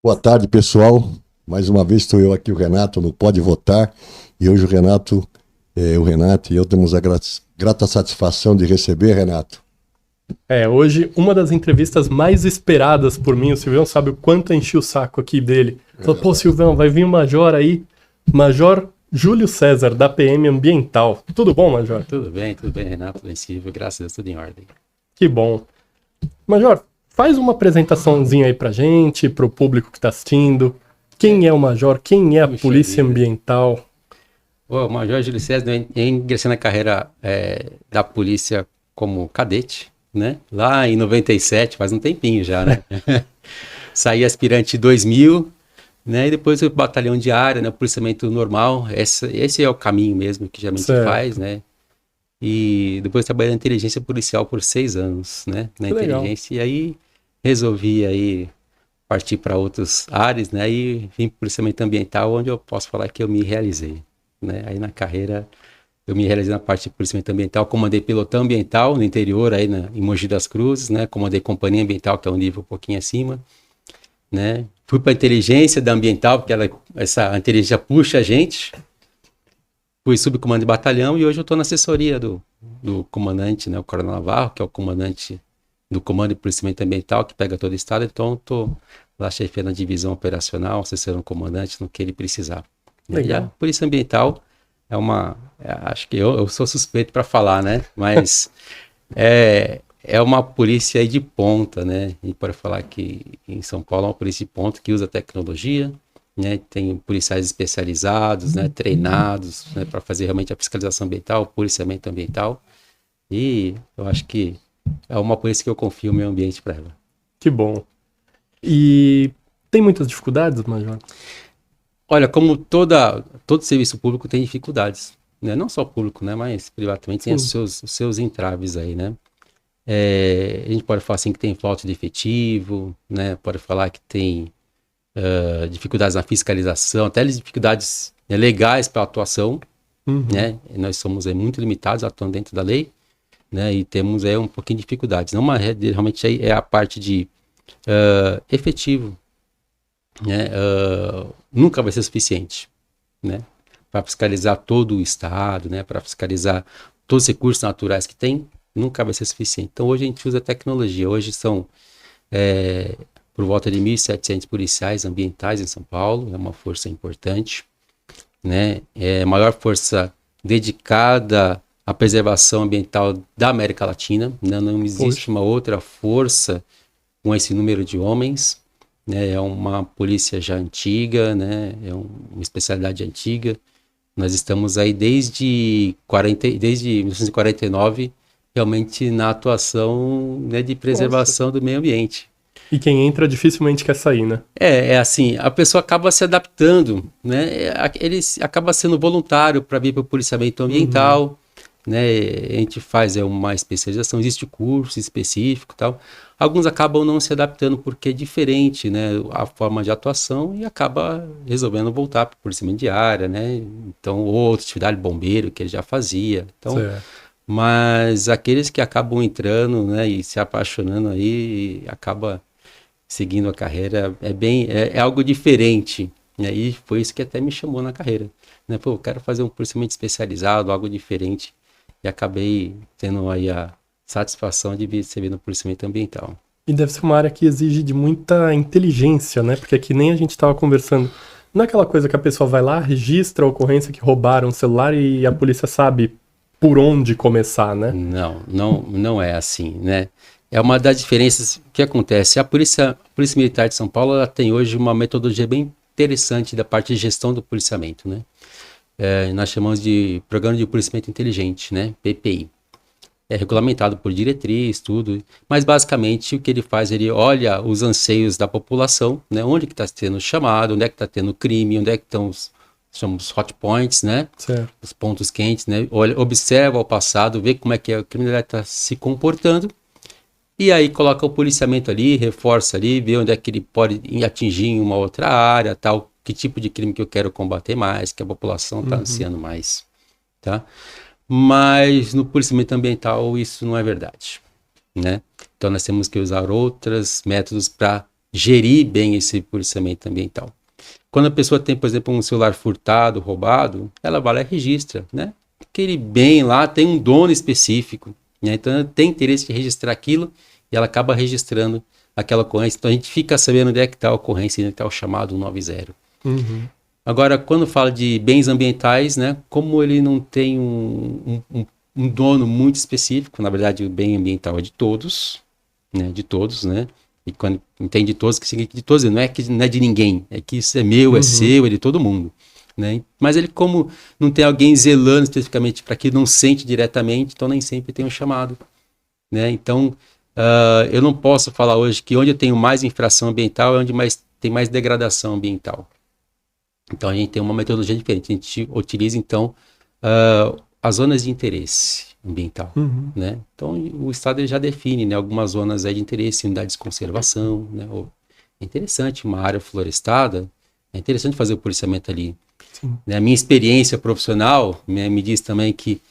Boa tarde, pessoal. Mais uma vez estou eu aqui, o Renato, no Pode Votar. E hoje o Renato e eu temos a grata satisfação de receber, Renato. Hoje, uma das entrevistas mais esperadas por mim, o Silvião sabe o quanto eu enchi o saco aqui dele. Falou, pô, Silvião, vai vir o Major aí, Major Júlio César, da PM Ambiental. Tudo bom, Major? Tudo bem, Renato, bem, Silvio, graças a Deus, tudo em ordem. Que bom. Major, faz uma apresentaçãozinha aí pra gente, pro público que tá assistindo. Quem é o Major? Quem é a Polícia Ambiental? O Major Júlio César, eu ingressei na carreira da polícia como cadete, né? Lá em 97, faz um tempinho já, né? Saí aspirante em 2000, né? E depois o batalhão de área, né? O policiamento normal. Esse é o caminho mesmo que geralmente faz, né? E depois trabalhei na inteligência policial por 6 anos, né? Na inteligência. Legal. E aí resolvi aí partir para outras áreas, né? E vim para o policiamento ambiental, onde eu posso falar que eu me realizei, né? Aí na carreira eu me realizei na parte de policiamento ambiental, comandei pelotão ambiental no interior, aí em Mogi das Cruzes, né? Comandei companhia ambiental, que é um nível um pouquinho acima, né? Fui para a inteligência da ambiental, porque essa inteligência puxa a gente. Fui subcomando de batalhão e hoje eu estou na assessoria do comandante, né? O Coronel Navarro, que é o comandante do Comando de Policiamento Ambiental, que pega todo o estado. Então, estou lá chefiando a divisão operacional, assessorando o comandante no que ele precisar. Legal. E a Polícia Ambiental acho que eu sou suspeito para falar, né? Mas é uma polícia aí de ponta, né? E para falar que em São Paulo é uma polícia de ponta que usa tecnologia, né? Tem policiais especializados, né? Treinados, né? Para fazer realmente a fiscalização ambiental, o policiamento ambiental. E eu acho que é uma polícia que eu confio o meio ambiente para ela. Que bom. E tem muitas dificuldades, Major? Olha, como todo serviço público tem dificuldades, né? Não só público, né? Mas privatamente tem os seus entraves aí, né? A gente pode falar assim que tem falta de efetivo, né? Pode falar que tem dificuldades na fiscalização, até dificuldades legais para a atuação, né? Nós somos muito limitados atuando dentro da lei, né? E temos um pouquinho de dificuldades. Não, mas realmente aí é a parte de efetivo, né? Nunca vai ser suficiente, né? Para fiscalizar todo o estado, né? Para fiscalizar todos os recursos naturais que tem, nunca vai ser suficiente. Então hoje a gente usa tecnologia. Hoje são por volta de 1.700 policiais ambientais em São Paulo, é uma força importante, né? É a maior força dedicada à preservação ambiental da América Latina, né? Não existe uma outra força com esse número de homens, né? É uma polícia já antiga, né? É uma especialidade antiga. Nós estamos aí desde 1949, realmente na atuação, né, de preservação do meio ambiente. E quem entra dificilmente quer sair, né? Assim, a pessoa acaba se adaptando, né? Ele acaba sendo voluntário para vir para o policiamento ambiental, né? A gente faz uma especialização, existe curso específico e tal. Alguns acabam não se adaptando porque é diferente, né, a forma de atuação e acaba resolvendo voltar para o policiamento de área, né? Então, outra atividade, bombeiro, que ele já fazia. Então, mas aqueles que acabam entrando, né, e se apaixonando aí, acaba seguindo a carreira, é algo diferente, né? E foi isso que até me chamou na carreira, né? Pô, eu quero fazer um policiamento especializado, algo diferente, e acabei tendo aí a satisfação de servir no policiamento ambiental. E deve ser uma área que exige de muita inteligência, né? Porque que nem a gente estava conversando, não é aquela coisa que a pessoa vai lá, registra a ocorrência que roubaram o celular e a polícia sabe por onde começar, né? Não é assim, né? É uma das diferenças que acontece. A Polícia Militar de São Paulo, ela tem hoje uma metodologia bem interessante da parte de gestão do policiamento, né? Nós chamamos de Programa de Policiamento Inteligente, né? PPI. É regulamentado por diretriz, tudo, mas basicamente o que ele faz, ele olha os anseios da população, né? Onde que está tendo chamado, onde é que está tendo crime, onde é que estão chamamos hot points, né? Certo. Os pontos quentes, né? Observa o passado, vê como é que a criminalidade está se comportando, e aí coloca o policiamento ali, reforça ali, vê onde é que ele pode atingir em uma outra área, tal, que tipo de crime que eu quero combater mais, que a população está ansiando mais, tá? Mas no policiamento ambiental isso não é verdade, né? Então nós temos que usar outros métodos para gerir bem esse policiamento ambiental. Quando a pessoa tem, por exemplo, um celular furtado, roubado, ela vai lá e registra, né? Aquele bem lá tem um dono específico, né? Então ela tem interesse de registrar aquilo e ela acaba registrando aquela ocorrência. Então a gente fica sabendo onde é que está a ocorrência, onde está o chamado 190. Agora, quando fala de bens ambientais, né? Como ele não tem um dono muito específico, na verdade o bem ambiental é de todos, né? De todos, né? E quando entende de todos, que significa de todos, não é que não é de ninguém, é que isso é meu, é seu, é de todo mundo, né? Mas ele, como não tem alguém zelando especificamente para que não sente diretamente, então nem sempre tem um chamado, né? Então, eu não posso falar hoje que onde eu tenho mais infração ambiental é onde tem mais degradação ambiental. Então a gente tem uma metodologia diferente, a gente utiliza então as zonas de interesse ambiental, né? Então o Estado ele já define, né, algumas zonas aí de interesse, unidades de conservação, né? É interessante, uma área florestada, é interessante fazer o policiamento ali. Né? A minha experiência profissional me diz também que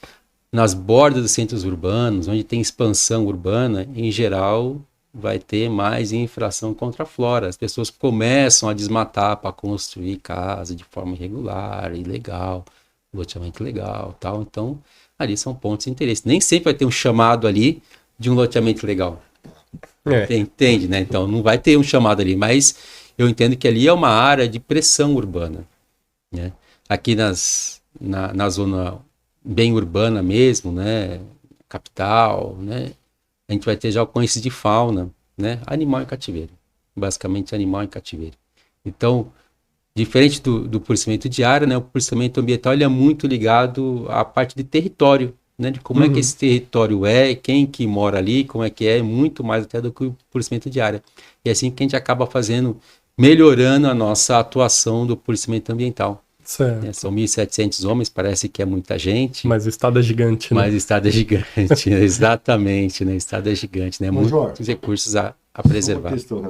nas bordas dos centros urbanos, onde tem expansão urbana, em geral vai ter mais infração contra a flora. As pessoas começam a desmatar para construir casa de forma irregular, ilegal, loteamento legal, tal. Então ali são pontos de interesse. Nem sempre vai ter um chamado ali de um loteamento legal. Entende, né? Então não vai ter um chamado ali, mas eu entendo que ali é uma área de pressão urbana, né? Aqui na zona bem urbana mesmo, né? Capital, né? A gente vai ter já ocorrências de fauna, né? Animal em cativeiro. Basicamente animal em cativeiro. Então, diferente do policiamento de área, né, o policiamento ambiental ele é muito ligado à parte de território, né, de como é que esse território é, quem que mora ali, como é que é, muito mais até do que o policiamento de área. E é assim que a gente acaba melhorando a nossa atuação do policiamento ambiental. Certo. Né, são 1.700 homens, parece que é muita gente. Mas o Estado é gigante, né? Mas o Estado é gigante, exatamente, né, o Estado é gigante, né, muitos recursos a preservar. Uma questão,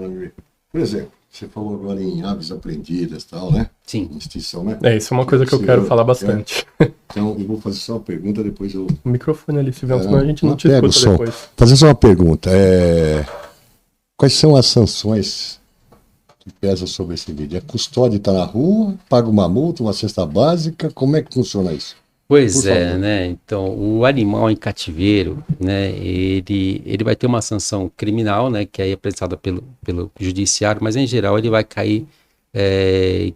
por exemplo, você falou agora em aves apreendidas e tal, né? Sim. Extinção, né? Isso é uma coisa que eu quero falar bastante. Então, eu vou fazer só uma pergunta, depois eu... O microfone ali, Silvão, senão a gente não te escuta depois. Fazer só uma pergunta. Quais são as sanções que pesam sobre esse vídeo? A custódia está na rua, paga uma multa, uma cesta básica, como é que funciona isso? Pois é, né? Então, o animal em cativeiro, né? Ele vai ter uma sanção criminal, né? Que é apresentada pelo judiciário, mas em geral ele vai cair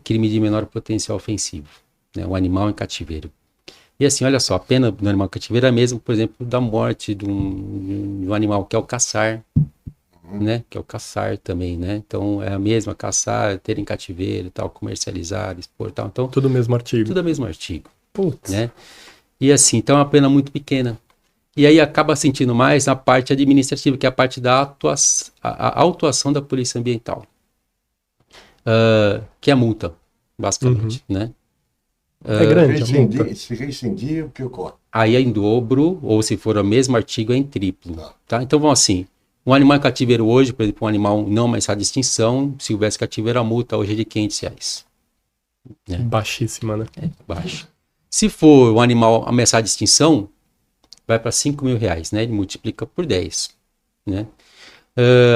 crime de menor potencial ofensivo, né? O animal em cativeiro. E assim, olha só, a pena do animal em cativeiro é a mesma, por exemplo, da morte de um animal, que é o caçar, né? Que é o caçar também, né? Então é a mesma, caçar, ter em cativeiro, tal, comercializar, exportar, então tudo o mesmo artigo. Tudo o mesmo artigo. Putz. Né? E assim, então é uma pena muito pequena. E aí acaba sentindo mais na parte administrativa, que é a parte da autuação da polícia ambiental. Que é a multa, basicamente, né? É grande a multa. Se reincidir, o que ocorre? Aí é em dobro, ou se for o mesmo artigo, é em triplo. Tá? Então vamos assim, um animal em cativeiro hoje, por exemplo, um animal não ameaçado de extinção, se houvesse cativeiro, a multa hoje é de R$500. Né? Baixíssima, né? É, baixa. Se for um animal ameaçado de extinção, vai para R$5.000, né? Ele multiplica por 10, né?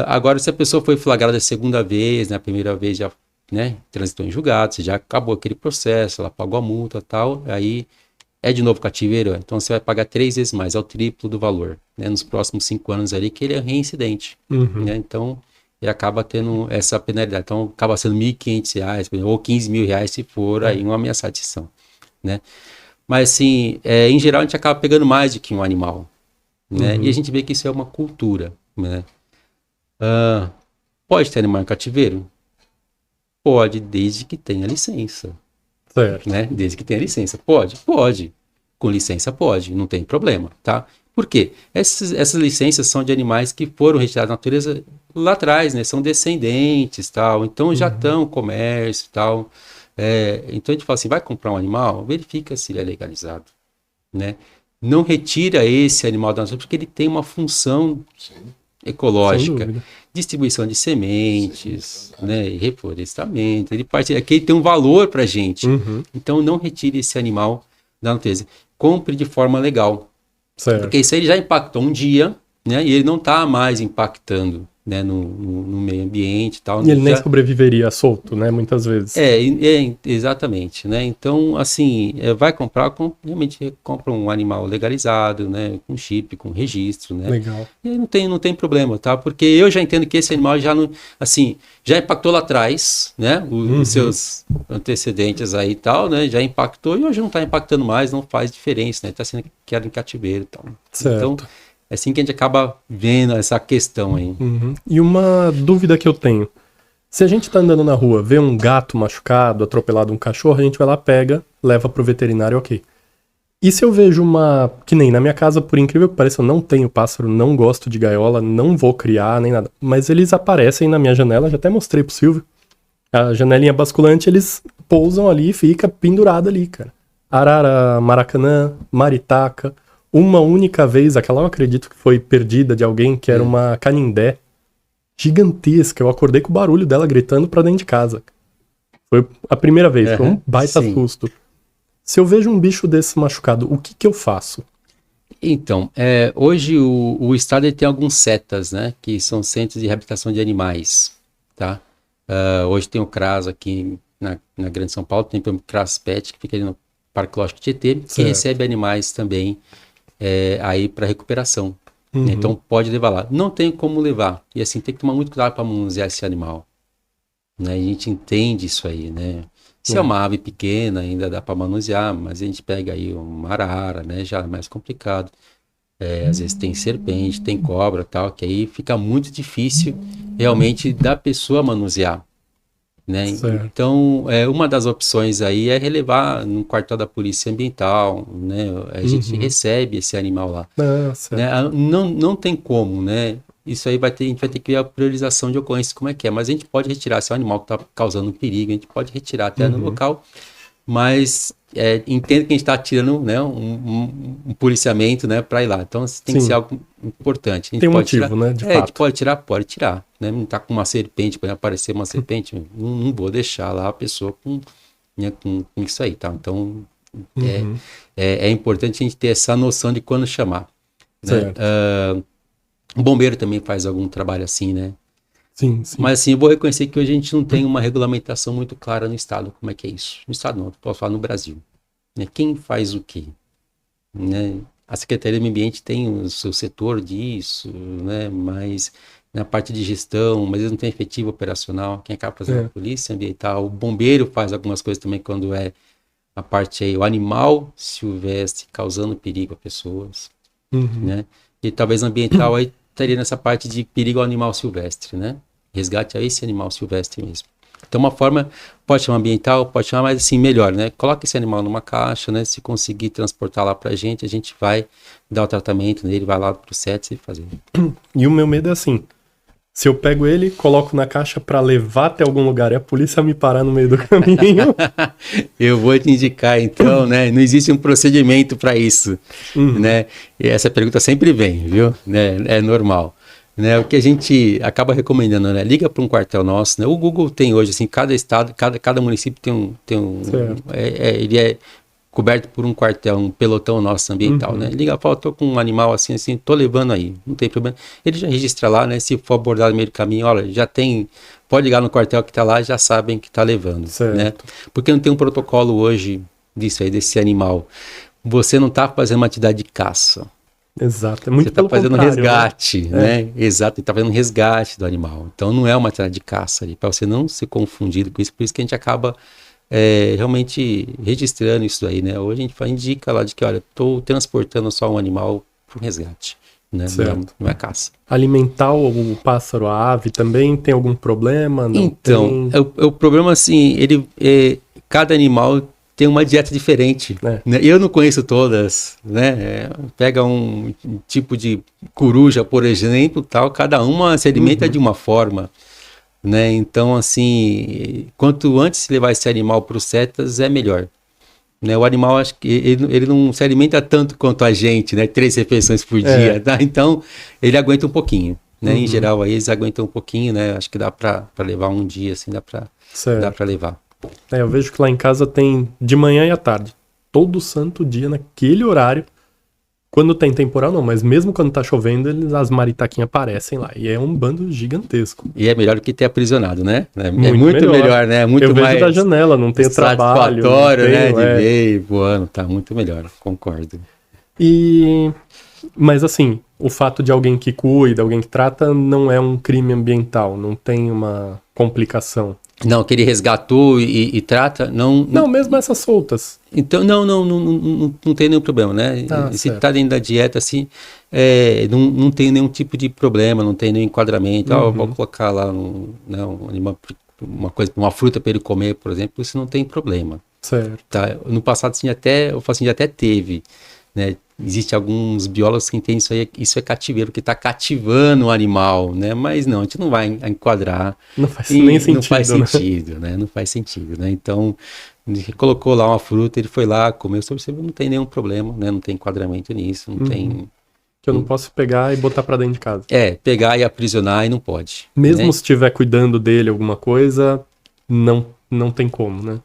Agora, se a pessoa foi flagrada a segunda vez, na primeira vez já, né, transitou em julgado, você já acabou aquele processo, ela pagou a multa e tal, aí é de novo cativeiro, então você vai pagar 3 vezes mais, é o triplo do valor, né? Nos próximos 5 anos ali, que ele é reincidente, né? Então, ele acaba tendo essa penalidade. Então, acaba sendo R$1.500, ou R$15.000 se for aí uma ameaça de extinção. Né? Mas assim, em geral a gente acaba pegando mais do que um animal, né? E a gente vê que isso é uma cultura, né? Pode ter animal em cativeiro? Pode, desde que tenha licença. Certo. Né? Desde que tenha licença. Pode. Com licença pode, não tem problema, tá? Por quê? Essas licenças são de animais que foram retirados da natureza lá atrás, né? São descendentes, tal, então já estão no comércio, tal. Então a gente fala assim, vai comprar um animal, verifica se ele é legalizado, né? Não retira esse animal da natureza porque ele tem uma função ecológica, distribuição de sementes, né? E reflorestamento, ele tem um valor para a gente. Então não retire esse animal da natureza, compre de forma legal, porque isso aí já impactou um dia, né? E ele não está mais impactando, né, no meio ambiente e tal. E ele nem sobreviveria solto, né, muitas vezes. Exatamente, né, então, assim, vai comprar, realmente compra um animal legalizado, né, com chip, com registro, né. Legal. E aí não tem problema, tá, porque eu já entendo que esse animal já não, assim, já impactou lá atrás, né, os seus antecedentes aí e tal, né, já impactou e hoje não tá impactando mais, não faz diferença, né, tá sendo criado em cativeiro e tal. Certo. Então, é assim que a gente acaba vendo essa questão aí. E uma dúvida que eu tenho. Se a gente tá andando na rua, vê um gato machucado, atropelado um cachorro, a gente vai lá, pega, leva pro veterinário, ok. E se eu vejo que nem na minha casa, por incrível que pareça, eu não tenho pássaro, não gosto de gaiola, não vou criar, nem nada. Mas eles aparecem na minha janela, já até mostrei pro Silvio. A janelinha basculante, eles pousam ali e fica pendurado ali, cara. Arara, maracanã, maritaca. Uma única vez, aquela eu acredito que foi perdida de alguém, que era uma canindé gigantesca. Eu acordei com o barulho dela gritando pra dentro de casa. Foi a primeira vez, foi um baita susto. Se eu vejo um bicho desse machucado, o que eu faço? Então, hoje o Estado tem alguns CETAs, né? Que são Centros de Reabilitação de Animais, tá? Hoje tem o CRAS aqui na Grande São Paulo, tem o CRAS Pet, que fica ali no Parque Lógico Tietê, que recebe animais também aí para recuperação. Então pode levar lá. Não tem como levar. E assim, tem que tomar muito cuidado para manusear esse animal. Né? A gente entende isso aí, né? Se é uma ave pequena, ainda dá para manusear, mas a gente pega aí uma arara, né? Já é mais complicado. Às vezes tem serpente, tem cobra e tal, que aí fica muito difícil realmente da pessoa manusear. Né? Então, uma das opções aí é relevar no quartel da Polícia Ambiental, né? A gente recebe esse animal lá. Né? Não tem como, né? Isso aí a gente vai ter que ver a priorização de ocorrência, como é que é. Mas a gente pode retirar, se é um animal que está causando perigo, a gente pode retirar até no local, mas entendo que a gente está tirando, né, um policiamento, né, para ir lá. Então tem que ser algo importante. A gente tem pode motivo, tirar, né, de fato. A gente pode tirar. Né? Não está com uma serpente, pode aparecer uma serpente, não vou deixar lá a pessoa com isso aí, tá? Então é importante a gente ter essa noção de quando chamar. Né? O bombeiro também faz algum trabalho assim, né? Sim. Mas assim, eu vou reconhecer que hoje a gente não tem uma regulamentação muito clara no Estado, como é que é isso. No Estado não, posso falar no Brasil. Né? Quem faz o quê? Né? A Secretaria do Meio Ambiente tem o seu setor disso, né? Mas na parte de gestão, mas eles não têm efetivo operacional. Quem acaba fazendo a Polícia Ambiental, o bombeiro faz algumas coisas também quando é a parte aí, o animal silvestre causando perigo a pessoas, né? E talvez ambiental aí estaria nessa parte de perigo ao animal silvestre, né? Resgate a esse animal silvestre mesmo. Então, uma forma, pode chamar ambiental, pode chamar, mas assim, melhor, né? Coloca esse animal numa caixa, né? Se conseguir transportar lá pra gente, a gente vai dar o tratamento nele, vai lá pro CETS e fazer. E o meu medo é assim, se eu pego ele, coloco na caixa pra levar até algum lugar e a polícia me parar no meio do caminho... Eu vou te indicar, então, né? Não existe um procedimento para isso, né? E essa pergunta sempre vem, viu? Né? É normal. Né? O que a gente acaba recomendando, né? Liga para um quartel nosso, né? O Google tem hoje, assim, cada estado, cada município tem um ele é coberto por um quartel, um pelotão nosso ambiental, né? Liga, fala, tô com um animal assim, tô levando aí, não tem problema. Ele já registra lá, né? Se for abordado no meio do caminho, olha, já tem, pode ligar no quartel que tá lá, já sabem que tá levando, né? Porque não tem um protocolo hoje disso aí, desse animal. Você não tá fazendo uma atividade de caça. Exato, é muito você tá fazendo resgate, né? Exato, ele tá fazendo resgate do animal. Então não é uma atividade de caça ali, para você não ser confundido com isso, por isso que a gente acaba realmente registrando isso aí, né? Hoje a gente indica lá de que, olha, estou transportando só um animal para um resgate, né? Não é caça. Alimentar o pássaro, a ave, também tem algum problema? Não então, o problema, assim, cada animal tem uma dieta diferente, né? Eu não conheço todas, né? Pega um tipo de coruja, por exemplo, tal, cada uma se alimenta de uma forma. Né? Então, assim, quanto antes levar esse animal para os CETAs, é melhor. Né? O animal, acho que ele não se alimenta tanto quanto a gente, né? 3 refeições por dia, tá? Então, ele aguenta um pouquinho, né? Em geral, aí eles aguentam um pouquinho, né? Acho que dá para levar um dia, assim, dá para levar. Eu vejo que lá em casa tem de manhã e à tarde. Todo santo dia, naquele horário, Quando tem temporal não, mas mesmo quando tá chovendo, as maritaquinhas aparecem lá. E é um bando gigantesco. E é melhor do que ter aprisionado, né? É Muito muito melhor, né? Muito Eu mais vejo da janela, não tenho trabalho. satisfatório, Não né? tenho, De ver voando, tá muito melhor, concordo. Mas assim, o fato de alguém que cuida, alguém que trata, não é um crime ambiental, não tem uma complicação. Não, que ele resgatou e trata, Não, mesmo essas soltas. Então, não tem nenhum problema, né? Se certo. tá dentro da dieta, assim, não tem nenhum tipo de problema, não tem nenhum enquadramento. Eu vou colocar lá uma coisa, uma fruta para ele comer, por exemplo, isso não tem problema. Certo. Tá? No passado, assim, até teve, né? Existem alguns biólogos que entendem isso é cativeiro, que está cativando o animal, né? Mas não, a gente não vai enquadrar. Não faz nem sentido. Não faz sentido, né? Não faz sentido, né? Então, ele colocou lá uma fruta, ele foi lá, comeu, não tem nenhum problema, né? Não tem enquadramento nisso, não tem... Que eu não posso pegar e botar pra dentro de casa. Pegar e aprisionar e não pode. Mesmo né? se estiver cuidando dele alguma coisa, não tem como, né?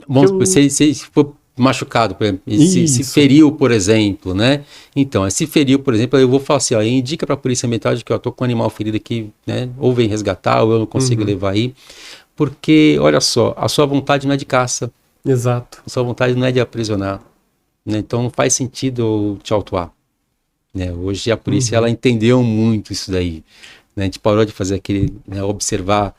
Bom, se for machucado, por exemplo, se feriu, por exemplo, né? Então, se feriu, por exemplo, eu vou falar assim, indica para a polícia ambiental de que eu tô com um animal ferido aqui, né? Ou vem resgatar, ou eu não consigo levar aí. Porque, olha só, a sua vontade não é de caça. Exato. A sua vontade não é de aprisionar. Né? Então, não faz sentido eu te autuar. Né? Hoje, a polícia, ela entendeu muito isso daí. Né? A gente parou de fazer aquele, né, observar,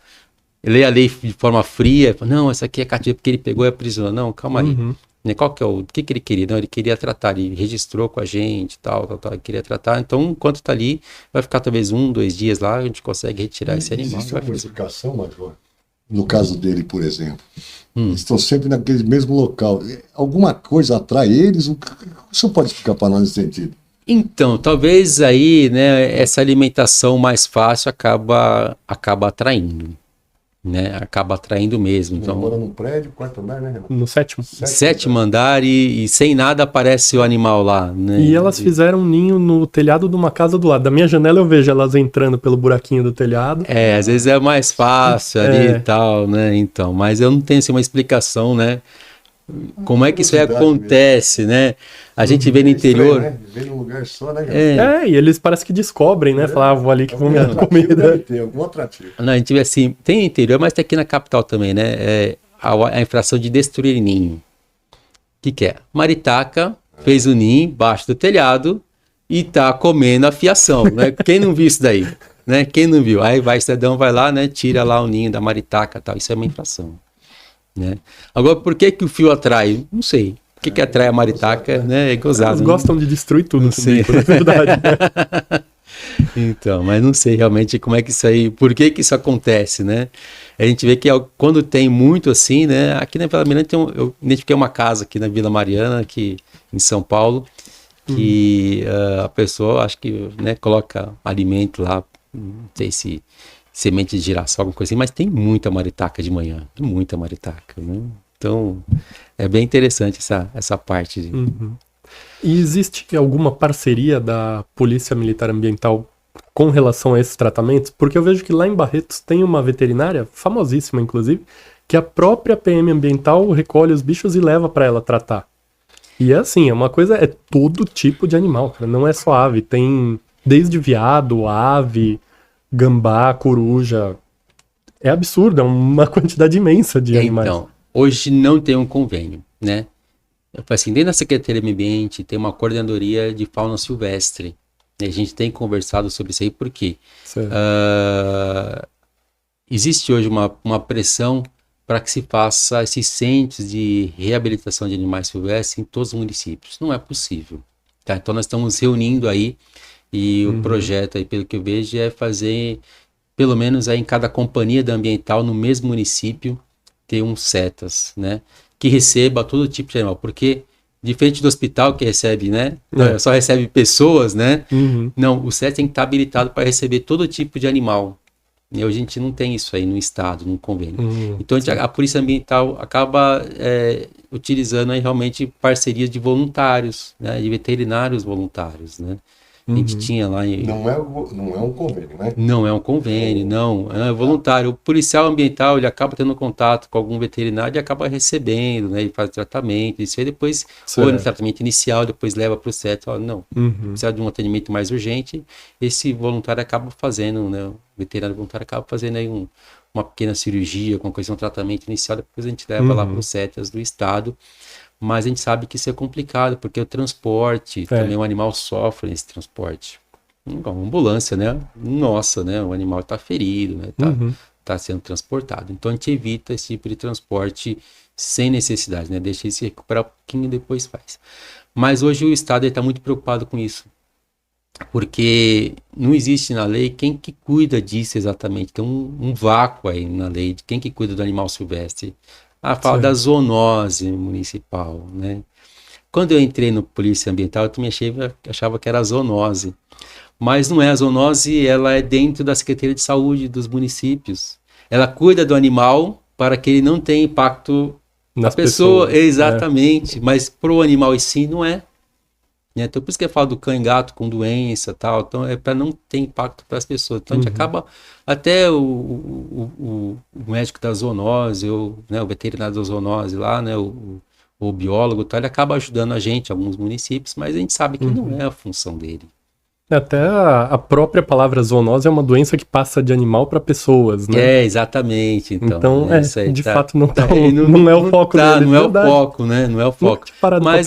ler a lei de forma fria, não, essa aqui é cativeiro porque ele pegou e aprisionou. Não, calma aí. Né, qual que é o que ele queria? Não, ele queria tratar, ele registrou com a gente, tal, ele queria tratar. Então, enquanto tá ali, vai ficar talvez 1, 2 dias lá, a gente consegue retirar esse animal. Existe alguma explicação, Major? No caso dele, por exemplo, eles estão sempre naquele mesmo local. Alguma coisa atrai eles? O que o senhor pode explicar para nós nesse sentido? Então, talvez aí, né, essa alimentação mais fácil acaba atraindo. Né, acaba atraindo mesmo. Então, mora num prédio, quarto andar, né, Renato? No sétimo. Sétimo andar e sem nada aparece o animal lá. Né? E elas fizeram um ninho no telhado de uma casa do lado. Da minha janela eu vejo elas entrando pelo buraquinho do telhado. Às vezes é mais fácil ali e tal, né? Então, mas eu não tenho assim, uma explicação, né? Como é que isso aí acontece, mesmo. Né? A gente vê no interior. Estranho, né? Vê num lugar só, né? E eles parecem que descobrem, né? Falar, vou ali que vão me dar comida. Tem algum atrativo. Não, a gente vê assim, tem no interior, mas tem aqui na capital também, né? A infração de destruir ninho. O que é? Maritaca fez o ninho embaixo do telhado e tá comendo a fiação, né? Quem não viu isso daí? Né? Quem não viu? Aí o cidadão vai lá, né? Tira lá o ninho da maritaca e tal. Isso é uma infração. Né? Agora, por que o fio atrai? Não sei. O que atrai a maritaca, né? É gozado. Eles gostam de destruir tudo, não sei. Na verdade. Então, mas não sei realmente como é que isso aí, por que isso acontece, né? A gente vê que quando tem muito assim, né? Aqui na Vila Mariana eu identifiquei uma casa aqui na Vila Mariana, aqui em São Paulo, que a pessoa, acho que, né, coloca alimento lá, não sei se semente de girassol, alguma coisa assim, mas tem muita maritaca de manhã, muita maritaca, né? Então, é bem interessante essa parte. E existe alguma parceria da Polícia Militar Ambiental com relação a esses tratamentos? Porque eu vejo que lá em Barretos tem uma veterinária, famosíssima inclusive, que a própria PM Ambiental recolhe os bichos e leva para ela tratar. E é assim, é todo tipo de animal, cara, não é só ave, tem desde veado, ave, gambá, coruja. É absurdo, é uma quantidade imensa de animais. Então, hoje não tem um convênio, né? Eu falei assim, dentro da Secretaria do Meio Ambiente tem uma coordenadoria de fauna silvestre. E a gente tem conversado sobre isso aí, porque existe hoje uma pressão para que se faça esses centros de reabilitação de animais silvestres em todos os municípios. Não é possível. Tá? Então nós estamos reunindo aí, e o projeto aí, pelo que eu vejo, é fazer, pelo menos aí em cada companhia da ambiental, no mesmo município, ter um CETAS, né? Que receba todo tipo de animal, porque diferente do hospital que recebe, né? Só recebe pessoas, né? Não, o CETAS tem que estar habilitado para receber todo tipo de animal. E hoje a gente não tem isso aí no estado, no convênio. Então a Polícia Ambiental acaba utilizando aí realmente parcerias de voluntários, né? De veterinários voluntários, né? A gente tinha lá em... Não é um convênio, né? Não é um convênio, não, é voluntário. O policial ambiental, ele acaba tendo contato com algum veterinário e acaba recebendo, né? Ele faz tratamento, isso aí depois, ou no tratamento inicial, depois leva para o CET, não, precisa de um atendimento mais urgente, esse voluntário acaba fazendo, né? O veterinário voluntário acaba fazendo aí uma pequena cirurgia, alguma coisa, um tratamento inicial, depois a gente leva lá para o CETAS do estado. Mas a gente sabe que isso é complicado, porque o transporte, também o animal sofre nesse transporte. Uma ambulância, né? Nossa, né? O animal está ferido, né? Tá sendo transportado. Então a gente evita esse tipo de transporte sem necessidade, né? Deixa ele se recuperar um pouquinho e depois faz. Mas hoje o Estado está muito preocupado com isso. Porque não existe na lei quem que cuida disso exatamente. Tem um vácuo aí na lei de quem que cuida do animal silvestre. Fala da zoonose municipal, né? Quando eu entrei no Polícia Ambiental, eu também achava que era a zoonose. Mas não é, a zoonose, ela é dentro da Secretaria de Saúde dos municípios. Ela cuida do animal para que ele não tenha impacto na pessoa. Exatamente, mas para o animal em si não é. Então por isso que eu falo do cão e gato com doença e tal, então é para não ter impacto para as pessoas. Então a gente acaba, até o médico da zoonose, né, o veterinário da zoonose lá, né, o biólogo, tal, ele acaba ajudando a gente, alguns municípios, mas a gente sabe que não é a função dele. Até a própria palavra zoonose é uma doença que passa de animal para pessoas, né? Exatamente. Então de fato não é o foco dele. Não é o foco, né? Não é o foco. Mas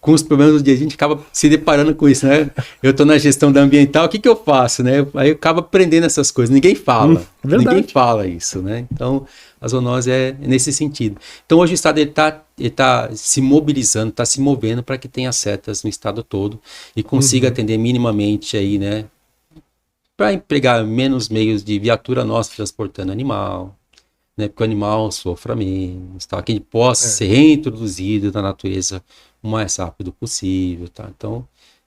com os problemas do dia a gente acaba se deparando com isso, né? Eu estou na gestão da ambiental, o que eu faço, né? Aí eu acabo aprendendo essas coisas. Ninguém fala. Ninguém fala isso, né? Então a zoonose é nesse sentido. Então hoje o Estado está se mobilizando, está se movendo para que tenha setas no estado todo e consiga atender minimamente aí, né? Para empregar menos meios de viatura nossa transportando animal, né? Porque o animal sofra menos, tá? Que ele possa ser reintroduzido na natureza o mais rápido possível, tá? Então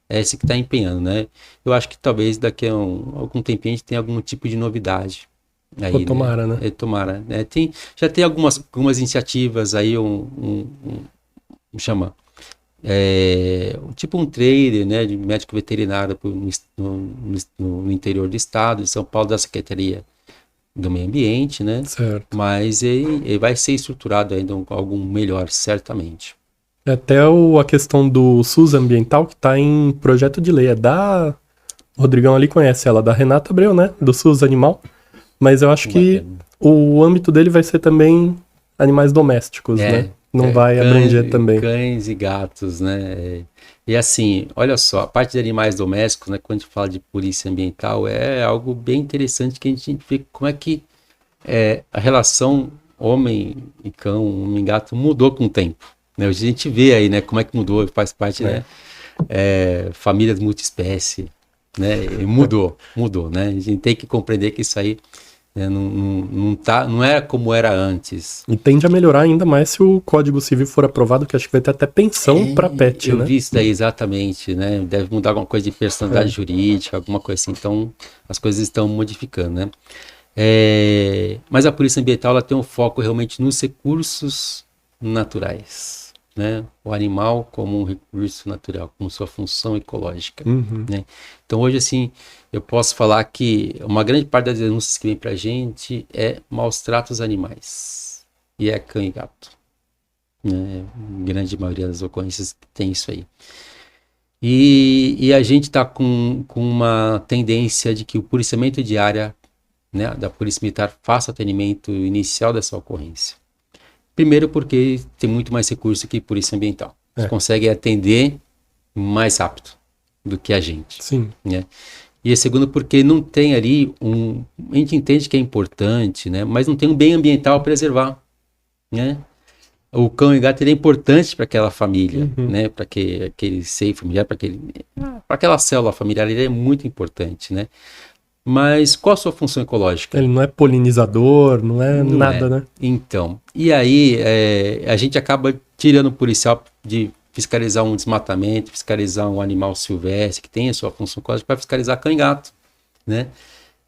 é esse que está empenhando, né? Eu acho que talvez daqui a algum tempinho a gente tenha algum tipo de novidade. Aí, tomara, né? Tomara, né? Já tem algumas iniciativas aí, tipo um trader, né, de médico veterinário no interior do estado de São Paulo, da Secretaria do Meio Ambiente, né? Certo. Mas ele vai ser estruturado ainda algo melhor, certamente. Até a questão do SUS ambiental, que está em projeto de lei, o Rodrigão ali conhece ela, da Renata Abreu, né, do SUS Animal. Mas eu acho que o âmbito dele vai ser também animais domésticos, né? Não vai abranger também. Cães e gatos, né? E assim, olha só, a parte de animais domésticos, né? Quando a gente fala de polícia ambiental, é algo bem interessante que a gente vê como é que a relação homem e cão, homem e gato mudou com o tempo. Né? Hoje a gente vê aí, né? Como é que mudou, faz parte, né? Famílias multiespécie, né? Mudou, né? A gente tem que compreender que isso aí não é como era antes. E tende a melhorar ainda mais se o Código Civil for aprovado, que acho que vai ter até pensão para pet, né? Eu vi isso daí exatamente, né? Deve mudar alguma coisa de personalidade jurídica, alguma coisa assim. Então, as coisas estão modificando, né? Mas a Polícia Ambiental ela tem um foco realmente nos recursos naturais, né? O animal como um recurso natural, como sua função ecológica, né? Então, hoje, assim, eu posso falar que uma grande parte das denúncias que vem pra gente é maus tratos animais. E é cão e gato. Né? A grande maioria das ocorrências tem isso aí. E a gente está com uma tendência de que o policiamento de área, né, da Polícia Militar faça atendimento inicial dessa ocorrência. Primeiro porque tem muito mais recurso que Polícia Ambiental. Eles conseguem atender mais rápido do que a gente. Sim. Né? E segundo porque não tem ali a gente entende que é importante, né? Mas não tem um bem ambiental a preservar, né? O cão e gato ele é importante para aquela família, né? Para aquele seio familiar, para aquela célula familiar, ele é muito importante, né? Mas qual a sua função ecológica? Ele não é polinizador, não é nada, né? Então, e aí a gente acaba tirando o policial de fiscalizar um desmatamento, fiscalizar um animal silvestre que tem a sua função ecológica para fiscalizar cão e gato, né?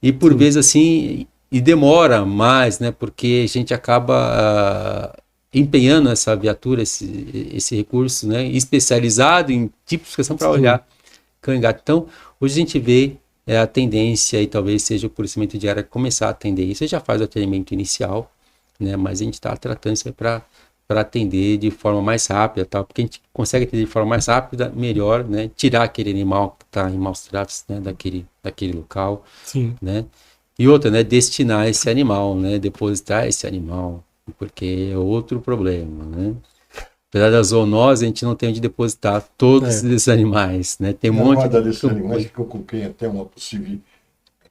E por vezes assim, e demora mais, né? Porque a gente acaba empenhando essa viatura, esse recurso, né? Especializado em tipos de questão para olhar cão e gato. Então, hoje a gente vê a tendência, e talvez seja o policiamento de área começar a atender isso. Você já faz o atendimento inicial, né? Mas a gente está tratando isso aí para atender de forma mais rápida, tal, porque a gente consegue atender de forma mais rápida, melhor, né? Tirar aquele animal que está em maus tratos, né? daquele local, Sim. né? E outra, né? Destinar esse animal, né? Depositar esse animal, porque é outro problema, né? Apesar da zoonose, a gente não tem onde depositar todos esses animais, né? Tem um monte desses animais ficou com quem até uma possível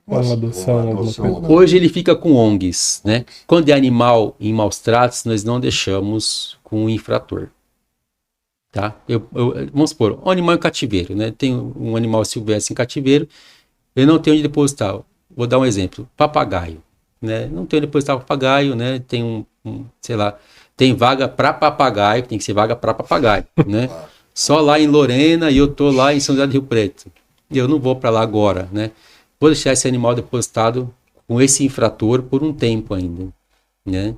Uma adoção, alguma coisa. né? Hoje ele fica com ONGs, né? Quando é animal em maus tratos, nós não deixamos com o infrator, tá? Vamos supor, um animal em cativeiro, né? Tem um animal silvestre em cativeiro, eu não tenho onde depositar. Vou dar um exemplo, papagaio, né? Não tenho onde depositar papagaio, né? Tem sei lá, tem vaga para papagaio, tem que ser vaga para papagaio, né? Só lá em Lorena e eu tô lá em São José do Rio Preto. E eu não vou para lá agora, né? Vou deixar esse animal depositado com esse infrator por um tempo ainda, né?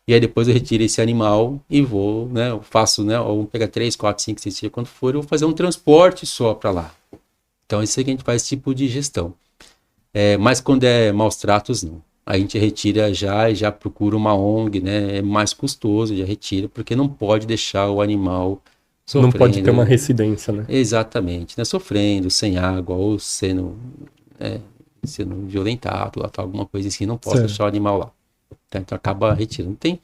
E aí depois eu retiro esse animal e vou, né? Eu faço, né? Ou pegar 3, 4, 5, 6 dias, quando for, eu vou fazer um transporte só para lá. Então, isso é que a gente faz esse tipo de gestão. Mas quando é maus tratos, não. A gente retira já e já procura uma ONG, né? É mais custoso, já retira, porque não pode deixar o animal sofrendo. Não pode ter uma residência, né? Exatamente, né? Sofrendo, sem água, ou sendo violentado, lá, alguma coisa assim, não posso deixar o animal lá. Tá? Então acaba retirando. Tem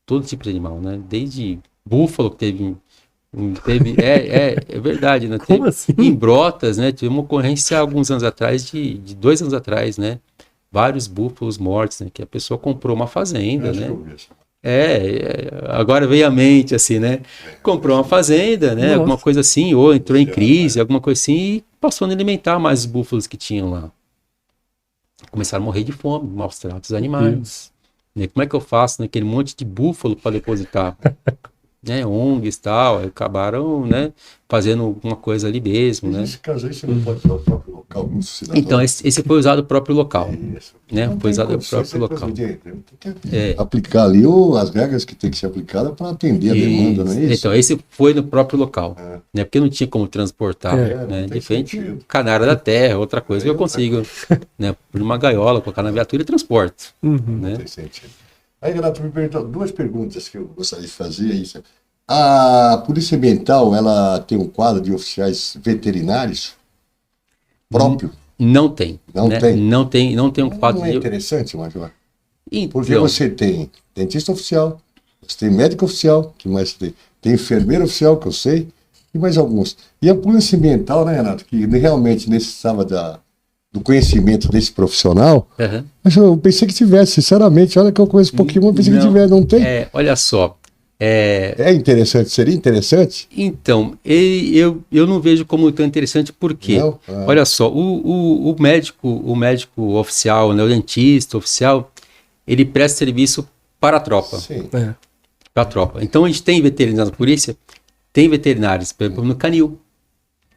todo tipo de animal, né? Desde búfalo que teve é verdade, né? Como assim? Em Brotas, né? Tive uma ocorrência há alguns anos atrás, de 2 anos atrás, né? Vários búfalos mortos, né? Que a pessoa comprou uma fazenda, né? Agora veio à mente, assim, né? Comprou uma fazenda, né? Alguma coisa assim, ou entrou em crise, alguma coisa assim, e passou a não alimentar mais os búfalos que tinham lá. Começaram a morrer de fome, maus tratos animais. Né? Como é que eu faço naquele monte de búfalo para depositar? Né? ONGs e tal, acabaram, né? Fazendo alguma coisa ali mesmo, né? Nesse caso aí, você não pode usar o próprio local como cidadão. Então, esse foi usado o próprio local. Né? Foi usado o próprio local. Tem que aplicar ali as regras que tem que ser aplicadas para atender a demanda, não é isso? Então, esse foi no próprio local. Né? Porque não tinha como transportar. Né? De frente, canário da terra, outra coisa que eu consigo, né? Por uma gaiola, colocar na viatura e transporte. Né? Tem sentido. Aí, Renato, me perguntou 2 perguntas que eu gostaria de fazer. Isso. A Polícia Ambiental, ela tem um quadro de oficiais veterinários próprio? Não tem. Não né? tem? Não tem um quadro Não é interessante, Major? Então, Porque você tem dentista oficial, você tem médico oficial, que mais você tem? Tem enfermeiro oficial, que eu sei, e mais alguns. E a Polícia Ambiental, né, Renato, que realmente necessitava do conhecimento desse profissional, mas eu pensei que tivesse, sinceramente, olha que eu conheço um pouquinho, mas pensei que tivesse, não tem? Olha só. É interessante, seria interessante? Então, eu não vejo como tão interessante, porque, olha só, o médico oficial, né, o dentista oficial, ele presta serviço para a tropa. Sim. Para a tropa. Então, a gente tem veterinários na polícia, tem veterinários, por exemplo, no canil,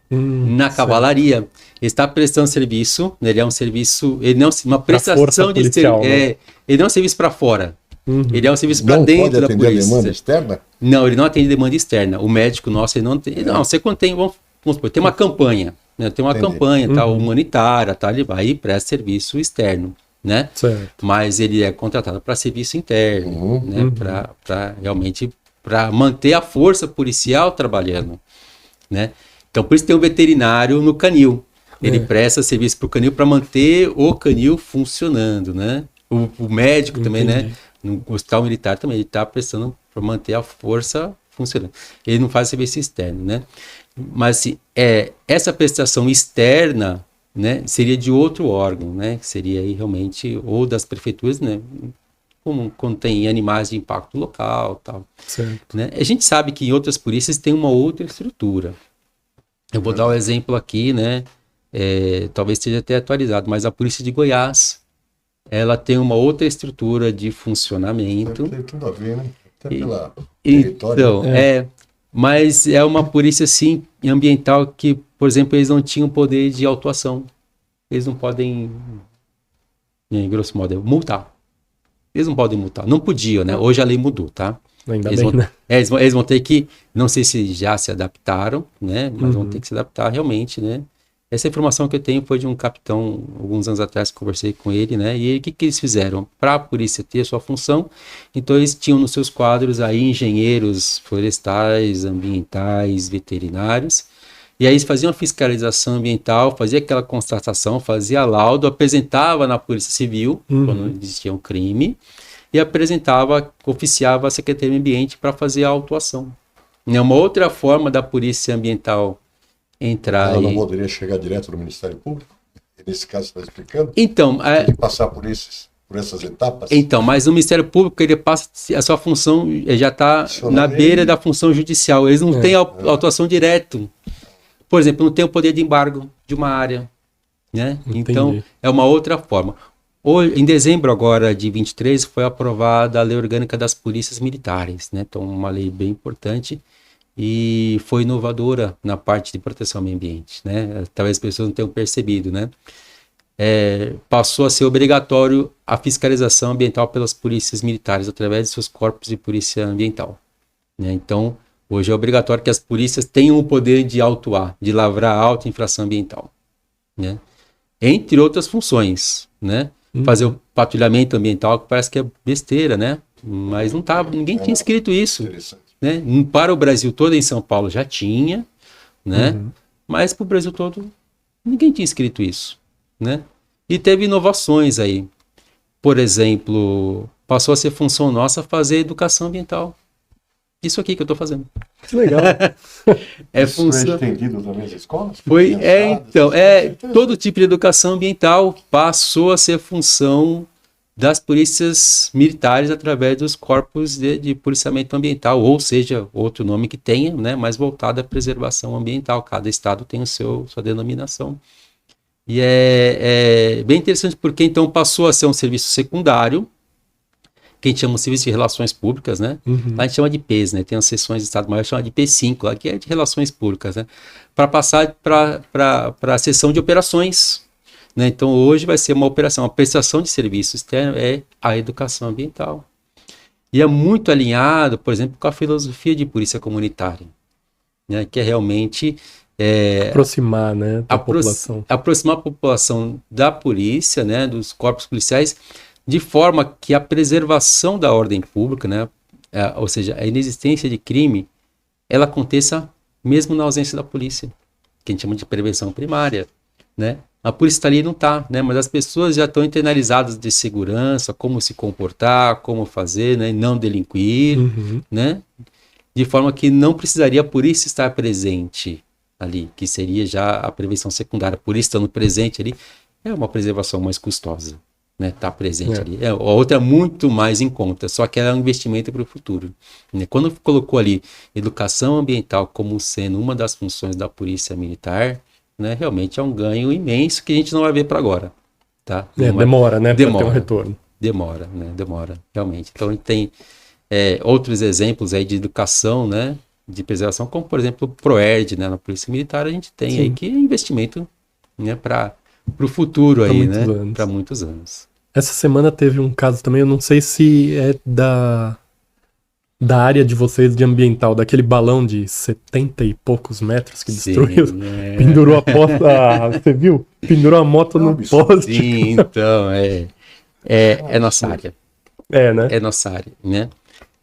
na cavalaria. Ele está prestando serviço, né, ele é um serviço, ele não uma prestação de policial, né? ele não é um serviço para fora. Ele é um serviço para dentro da polícia. Não pode atender a demanda externa? Não, ele não atende demanda externa. O médico nosso, ele não tem. Não, você quando tem, vamos supor, tem uma campanha, né? Tem uma campanha humanitária, ele vai e presta serviço externo, né? Certo. Mas ele é contratado para serviço interno, né? Para realmente para manter a força policial trabalhando, né? Então por isso tem um veterinário no canil. Ele presta serviço para o canil para manter o canil funcionando, né? O médico também, né? No hospital militar também, ele está prestando para manter a força funcionando. Ele não faz serviço externo, né? Mas assim, essa prestação externa, né, seria de outro órgão, né? Que seria aí realmente, ou das prefeituras, né? Como quando tem animais de impacto local, tal. Certo. Né? A gente sabe que em outras polícias tem uma outra estrutura. Eu vou dar um exemplo aqui, né? Talvez esteja até atualizado, mas a Polícia de Goiás, ela tem uma outra estrutura de funcionamento. Tem tudo a ver, né? Até pela território. Então, mas é uma polícia, assim, ambiental que, por exemplo, eles não tinham poder de autuação. Eles não podem, em grosso modo, multar. Eles não podem multar. Não podiam, né? Hoje a lei mudou, tá? Ainda Eles bem, vão, né? eles vão ter que, não sei se já se adaptaram, né? Mas vão ter que se adaptar realmente, né? Essa informação que eu tenho foi de um capitão, alguns anos atrás, que conversei com ele, né? E o que eles fizeram? Para a polícia ter a sua função, então eles tinham nos seus quadros aí engenheiros florestais, ambientais, veterinários, e aí eles faziam a fiscalização ambiental, fazia aquela constatação, fazia laudo, apresentava na Polícia Civil, quando existia um crime, e apresentava, oficiava a Secretaria do Ambiente para fazer a autuação. É uma outra forma da Polícia Ambiental entrar Ela não aí. poderia chegar direto no Ministério Público? Nesse caso, você está explicando? Então, Tem que passar por essas etapas? mas no Ministério Público ele passa, a sua função já está na beira da função judicial. Eles não têm autuação direto. Por exemplo, não tem o poder de embargo de uma área, né? Então, é uma outra forma. Hoje, em dezembro agora de 23, foi aprovada a Lei Orgânica das Polícias Militares, né? Então, uma lei bem importante e foi inovadora na parte de proteção ao meio ambiente, né? Talvez as pessoas não tenham percebido, né? Passou a ser obrigatório a fiscalização ambiental pelas polícias militares através de seus corpos de polícia ambiental, né? Então, hoje é obrigatório que as polícias tenham o poder de autuar, de lavrar auto-infração ambiental, né? Entre outras funções, né? Fazer o patrulhamento ambiental, que parece que é besteira, né? Mas não tava, ninguém tinha escrito isso, né? Para o Brasil todo, em São Paulo já tinha, né? Mas para o Brasil todo, ninguém tinha escrito isso, né? E teve inovações aí. Por exemplo, passou a ser função nossa fazer educação ambiental. Isso aqui que eu estou fazendo. Que legal. Isso função. é estendido também às escolas? Todo tipo de educação ambiental passou a ser função das polícias militares através dos corpos de policiamento ambiental, ou seja, outro nome que tenha, né, mais voltado à preservação ambiental. Cada estado tem sua denominação. E é bem interessante porque então passou a ser um serviço secundário, que a gente chama de Serviço de Relações Públicas, né? Lá a gente chama de PES, né? Tem as seções de Estado Maior, chama de P5, lá que é de Relações Públicas, né? Para passar para a seção de operações, né? Então hoje vai ser uma operação, uma prestação de serviço externo é a educação ambiental. E é muito alinhado, por exemplo, com a filosofia de polícia comunitária, né? Que é realmente... aproximar, né, da população. Aproximar a população da polícia, né? Dos corpos policiais, de forma que a preservação da ordem pública, né, ou seja, a inexistência de crime, ela aconteça mesmo na ausência da polícia, que a gente chama de prevenção primária, né? A polícia está ali e não está, né? Mas as pessoas já estão internalizadas de segurança, como se comportar, como fazer, né? Não delinquir, né? De forma que não precisaria a polícia estar presente ali, que seria já a prevenção secundária. A polícia estando presente ali é uma preservação mais custosa. Né, tá presente ali. A outra é muito mais em conta, só que ela é um investimento para o futuro. Né? Quando colocou ali educação ambiental como sendo uma das funções da polícia militar, né, realmente é um ganho imenso que a gente não vai ver para agora. Tá? Demora, né? Para ter um retorno. Demora, realmente. Então a gente tem outros exemplos aí de educação, né, de preservação, como por exemplo o PROERD, né, na polícia militar a gente tem aí que é investimento, né, para o futuro aí, né? Para muitos anos. Essa semana teve um caso também, eu não sei se é da área de vocês de ambiental, daquele balão de 70 e poucos metros que destruiu. Pendurou a moto. Você viu? Pendurou a moto no poste. Sim, então, é nossa área. Né? É nossa área, né?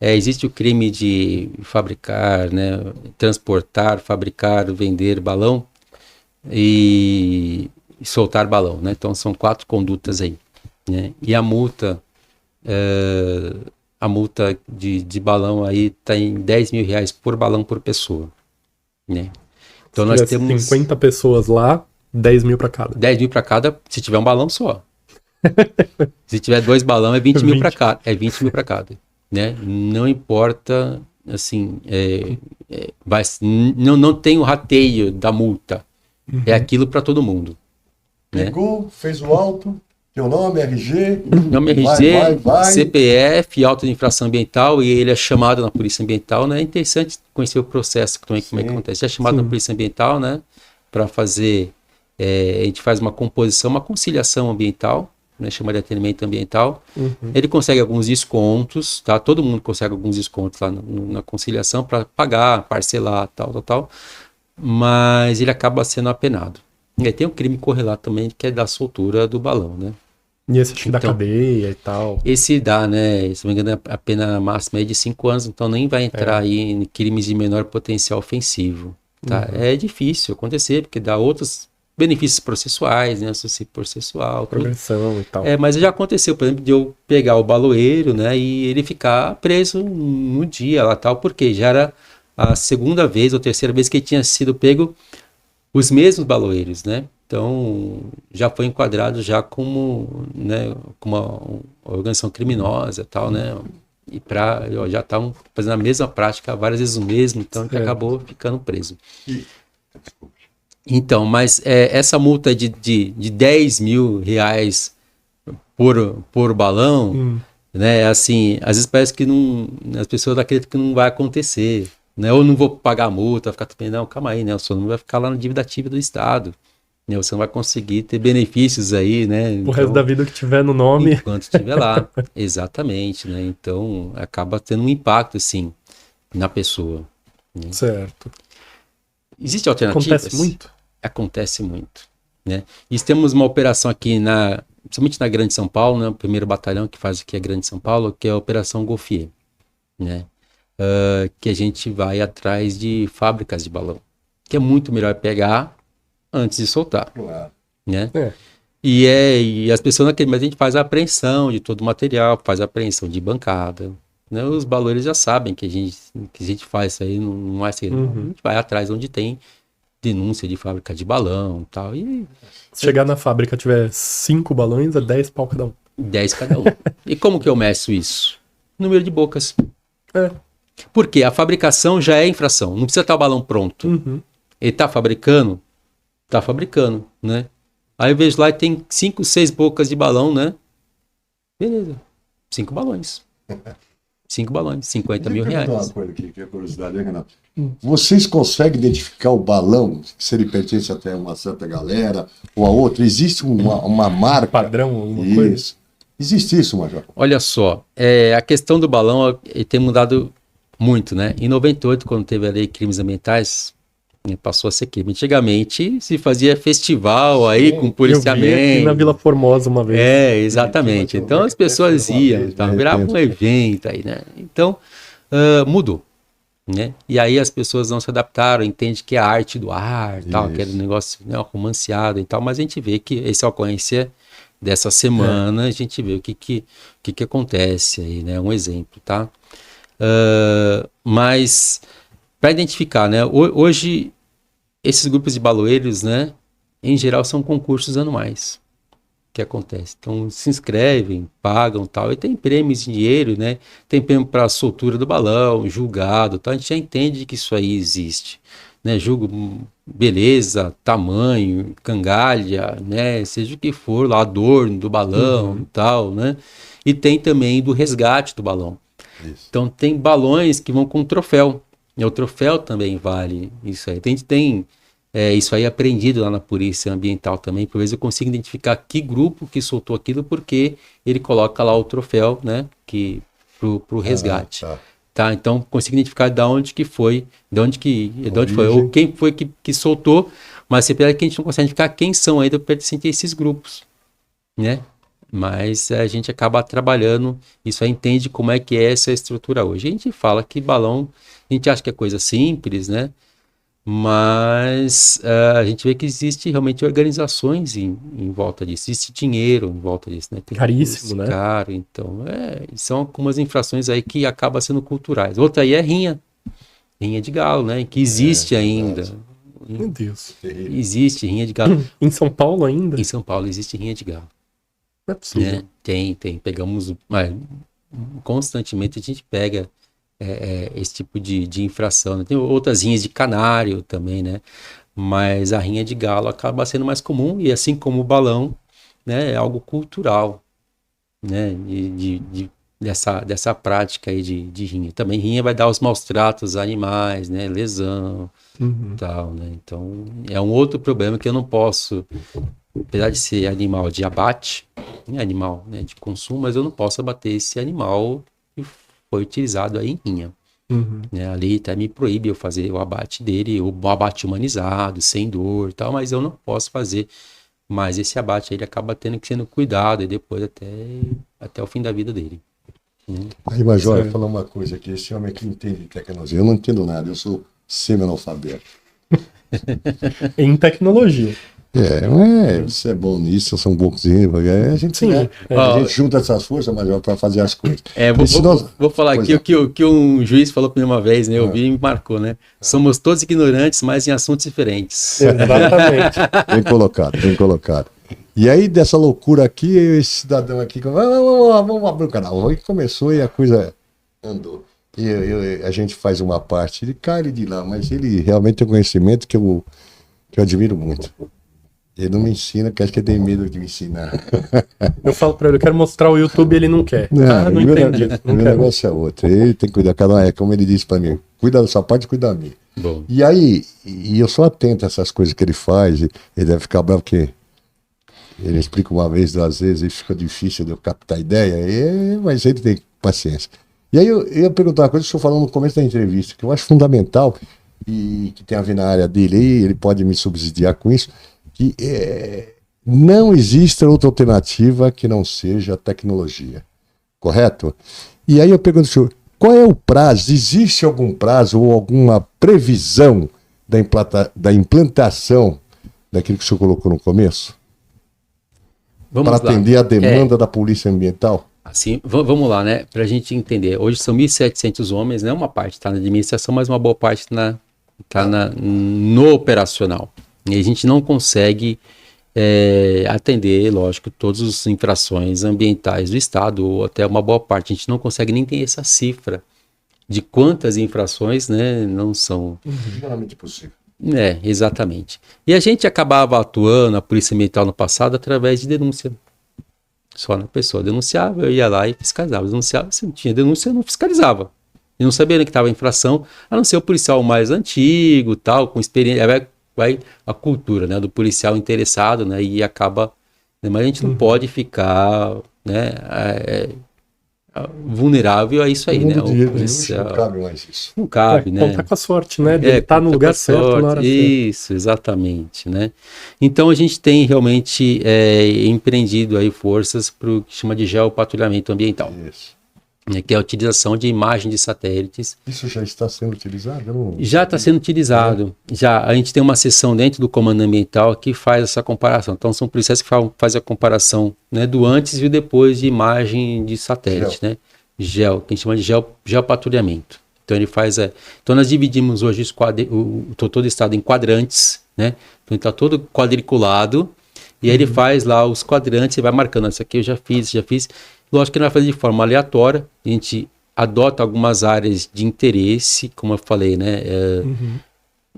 Existe o crime de fabricar, né? Transportar, fabricar, vender balão e soltar balão, né? Então são 4 condutas aí, né? E a multa de balão aí está em R$10 mil por balão por pessoa, né? Então nós temos 50 pessoas lá, 10 mil para cada. 10 mil para cada, se tiver um balão só. Se tiver 2 balões é 20 mil para cada, 20 mil para cada, né? Não importa, assim, não tem o rateio da multa, é aquilo para todo mundo. Pegou, fez o auto, teu nome, RG. Nome, RG, vai. CPF, auto de infração ambiental, e ele é chamado na Polícia Ambiental, né? É interessante conhecer o processo também, como é que acontece. É chamado na Polícia Ambiental, né? Para fazer, a gente faz uma composição, uma conciliação ambiental, né, chama de atendimento ambiental. Uhum. Ele consegue alguns descontos, tá? Todo mundo consegue alguns descontos lá na conciliação para pagar, parcelar, tal. Mas ele acaba sendo apenado. E aí tem um crime correlato também, que é da soltura do balão, né? E esse acho que da Então, cadeia e tal. Esse dá, né? Se não me engano, a pena máxima é de 5 anos, então nem vai entrar aí em crimes de menor potencial ofensivo. Tá? É difícil acontecer, porque dá outros benefícios processuais, né? Associação processual, tudo. Progressão e tal. Mas já aconteceu, por exemplo, de eu pegar o baloeiro, né? E ele ficar preso no dia lá tal, porque já era a segunda vez ou terceira vez que ele tinha sido pego os mesmos baloeiros, né? Então, já foi enquadrado já como, né, como uma organização criminosa, tal, né? E já estavam fazendo a mesma prática várias vezes o mesmo, então ele acabou ficando preso. Então, mas essa multa de 10 mil reais por balão, né? Assim, às vezes parece que não, as pessoas acreditam que não vai acontecer, né? Ou não vou pagar a multa, ficar também, não, calma aí, né? O senhor não vai ficar lá na dívida ativa do Estado. Você não vai conseguir ter benefícios aí, né? O resto da vida que tiver no nome. Enquanto estiver lá. Exatamente, né? Então, acaba tendo um impacto, assim, na pessoa. Né? Certo. Existem alternativas? Acontece muito? Acontece muito, né? E temos uma operação aqui, principalmente na Grande São Paulo, né? O primeiro batalhão que faz aqui a Grande São Paulo, que é a Operação Golfier, né? Que a gente vai atrás de fábricas de balão. Que é muito melhor pegar antes de soltar, né? E as pessoas naquele momento a gente faz a apreensão de todo o material, faz a apreensão de bancada, né? Os baloeiros já sabem que a gente faz isso aí, não é segredo. A gente vai atrás onde tem denúncia de fábrica de balão e tal. Se chegar na fábrica tiver 5 balões, é 10 pau cada um. 10 cada um. E como que eu meço isso? Número de bocas. Porque a fabricação já é infração, não precisa estar o balão pronto. Ele está fabricando, né? Aí eu vejo lá e tem 5, 6 bocas de balão, né? Beleza. 5 balões. 5 balões, 50 mil reais. Uma coisa aqui, que é curiosidade, hein, Renato? Vocês conseguem identificar o balão, se ele pertence até a uma certa galera ou a outra? Existe uma marca? Padrão, alguma coisa? Isso. Existe isso, Major? Olha só, a questão do balão tem mudado muito, né? Em 98, quando teve a lei de crimes ambientais, passou a ser crime. Antigamente se fazia festival aí com policiamento. Eu vi aqui na Vila Formosa uma vez. Exatamente. Então as pessoas iam, virava um evento aí, né? Então mudou, né? E aí as pessoas não se adaptaram, entende que é a arte do ar, tal, que era um negócio, né, romanceado e tal, mas a gente vê que essa ocorrência dessa semana, a gente vê o que acontece aí, né? Um exemplo, tá? Mas para identificar, né? Hoje, esses grupos de baloeiros, né? Em geral, são concursos anuais que acontece. Então, se inscrevem, pagam tal, e tem prêmios em dinheiro, né? Tem prêmio para a soltura do balão, julgado, tal. A gente já entende que isso aí existe, né? Julgo, beleza, tamanho, cangalha, né? Seja o que for, lá, adorno do balão, tal, né? E tem também do resgate do balão. Isso. Então, tem balões que vão com troféu. E o troféu também vale isso aí. A gente tem isso aí aprendido lá na Polícia Ambiental também. Por vezes eu consigo identificar que grupo que soltou aquilo, porque ele coloca lá o troféu, né? Pro resgate. Tá? Então, consigo identificar de onde foi, ou quem foi que soltou, mas você pega que a gente não consegue identificar quem são ainda pertencentes a esses grupos, né? Mas a gente acaba trabalhando, isso aí entende como é que é essa estrutura hoje. A gente fala que balão, a gente acha que é coisa simples, né? Mas a gente vê que existe realmente organizações em volta disso, existe dinheiro em volta disso, né? Tem caríssimo, né? Caro, então, são algumas infrações aí que acabam sendo culturais. Outra aí é rinha de galo, né? Que existe ainda. Meu Deus. Existe rinha de galo. Em São Paulo ainda? Em São Paulo existe rinha de galo. Não é possível. Tem. Pegamos, constantemente a gente pega esse tipo de infração, né? Tem outras rinhas de canário também, né? Mas a rinha de galo acaba sendo mais comum, e assim como o balão, né? É algo cultural, né? Dessa prática aí de rinha. Também rinha vai dar os maus tratos aos animais, né? Lesão, tal, né? Então, é um outro problema que eu não posso apesar de ser animal de abate, né, animal, né, de consumo, mas eu não posso abater esse animal que foi utilizado aí em rinha. Uhum. Né, a lei até me proíbe eu fazer o abate dele, o abate humanizado, sem dor e tal, mas eu não posso fazer. Mas esse abate ele acaba tendo que sendo cuidado e depois até o fim da vida dele. Né? Aí, Major, Certo. falar uma coisa aqui, esse homem aqui entende de tecnologia, eu não entendo nada, eu sou semi-analfabeto. Em tecnologia. Você é bom nisso, eu sou um bonzinho, a gente, Sim, né, é. a gente junta essas forças, Major, para fazer as coisas. Vou, E se nós- vou falar Pois aqui é. o que um juiz falou para mim uma vez, né? Eu vi e me marcou, né? Somos todos ignorantes, mas em assuntos diferentes. Exatamente. Bem colocado, bem colocado. E aí, dessa loucura aqui, esse cidadão aqui, vamos abrir o canal. E começou e a coisa andou. A gente faz uma parte de cá e de lá, mas ele realmente tem um conhecimento que eu admiro muito. Ele não me ensina, porque acho que ele tem medo de me ensinar. Eu falo pra ele, eu quero mostrar o YouTube, ele não quer. Não meu entendi. Não meu quero. negócio é outro. Ele tem que cuidar, cada um é como ele disse para mim, cuida da sua parte, cuida da minha. Bom, E aí, eu sou atento a essas coisas que ele faz, ele deve ficar bravo porque ele explica uma vez, duas vezes, e fica difícil de eu captar a ideia, mas ele tem paciência. E aí eu ia perguntar uma coisa que o senhor falou no começo da entrevista, que eu acho fundamental, e que tem a ver na área dele aí, ele pode me subsidiar com isso, que não existe outra alternativa que não seja a tecnologia, correto? E aí eu pergunto ao senhor, qual é o prazo? Existe algum prazo ou alguma previsão da implantação daquilo que o senhor colocou no começo? vamos Para lá. atender a demanda da Polícia Ambiental? Assim, vamos lá, né? Para a gente entender. Hoje são 1.700 homens, né? Uma parte está na administração, mas uma boa parte no operacional. E a gente não consegue atender, lógico, todas as infrações ambientais do Estado, ou até uma boa parte. A gente não consegue nem ter essa cifra de quantas infrações, né, não são. Geralmente possível. Exatamente. E a gente acabava atuando, a Polícia Ambiental no passado, através de denúncia. Só na pessoa denunciava, eu ia lá e fiscalizava. Denunciava, se não tinha denúncia, eu não fiscalizava. Eu não sabia nem que estava em infração, a não ser o policial mais antigo, tal, com experiência. Vai a cultura, né, do policial interessado, né, e acaba. Né, mas a gente não pode ficar, né, vulnerável a isso aí, No né? mundo O de hoje policial não cabe mais isso. não cabe, né? Contar com a sorte, né? De ele estar no conta lugar com a certo sorte. na hora certa. Isso, exatamente, né? Então a gente tem realmente empreendido aí forças para o que chama de geopatrulhamento ambiental, Isso. né? Que é a utilização de imagem de satélites. Isso já está sendo utilizado? Eu não- Já está sendo utilizado. Já a gente tem uma seção dentro do Comando Ambiental que faz essa comparação. Então são policiais que fazem a comparação, né, do antes e o depois de imagem de satélite, né? Que a gente chama de geopatrulhamento. Então ele faz. Então nós dividimos hoje todo o estado em quadrantes, né? Então ele está todo quadriculado. E aí ele faz lá os quadrantes e vai marcando. Isso aqui eu já fiz. Lógico que ele vai fazer de forma aleatória. A gente adota algumas áreas de interesse, como eu falei, né?